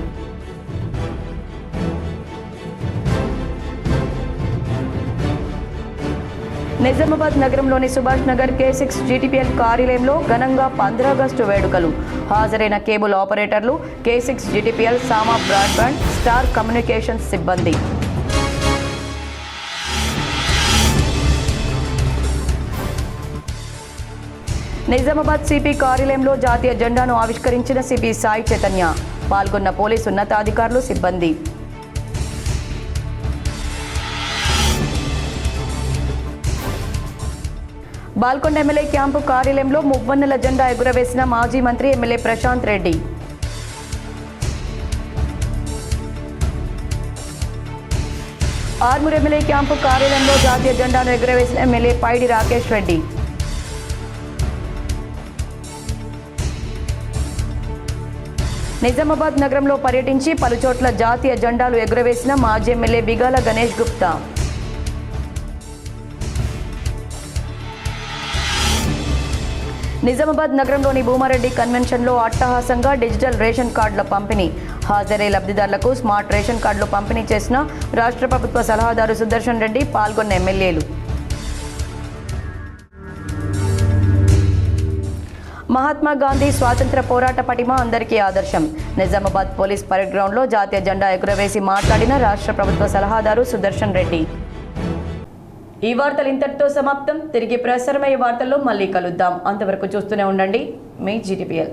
Nizamabad నగరంలోని సుభాష్ నగర్ K6 GTPL కార్యాలయంలో ఘనంగా 15 ఆగస్టు వేడుకలు. హాజరైన కేబుల్ ఆపరేటర్లు, K6 GTPL, సామా బ్రాడ్బ్యాండ్, స్టార్ కమ్యూనికేషన్స్ సిబ్బంది. నిజామాబాద్ సిపి కార్యాలయంలో జాతీయ జెండాను ఆవిష్కరించిన సిపి సాయి చైతన్య. పాల్గొన్న పోలీసు ఉన్నతాధికారులు, సిబ్బంది. బాల్కొండ ఎమ్మెల్యే క్యాంపు కార్యాలయంలో మువ్వన్నెల జెండా ఎగురవేసిన మాజీ మంత్రి MLA Prashanth Reddy. Armoor MLA camp కార్యాలయంలో జాతీయ జెండాను ఎగురవేసిన ఎమ్మెల్యే పైడి రాకేష్ రెడ్డి. నిజామాబాద్ నగరంలో పర్యటించి పలుచోట్ల జాతీయ జెండాలు ఎగురవేసిన మాజీ ఎమ్మెల్యే బిగాల గణేష్ గుప్తా. నిజామాబాద్ నగరంలోని భూమారెడ్డి కన్వెన్షన్లో అట్టహాసంగా డిజిటల్ రేషన్ కార్డుల పంపిణీ. హాజరై లబ్ధిదారులకు స్మార్ట్ రేషన్ కార్డులు పంపిణీ చేసిన రాష్ట్ర ప్రభుత్వ సలహాదారు సుదర్శన్ రెడ్డి, పాల్గొన్న ఎమ్మెల్యేలు. మహాత్మా గాంధీ స్వాతంత్ర పోరాట పటిమ అందరికీ ఆదర్శం. నిజామాబాద్ పోలీస్ పరేడ్ గ్రౌండ్లో జాతీయ జెండా ఎగురవేసి మాట్లాడిన రాష్ట్ర ప్రభుత్వ సలహాదారు సుదర్శన్ రెడ్డి. ఈ వార్తలు ఇంతటితో సమాప్తం. తిరిగి ప్రసారమయ్యే వార్తల్లో మళ్ళీ కలుద్దాం. అంతవరకు చూస్తూనే ఉండండి మీ GTPL.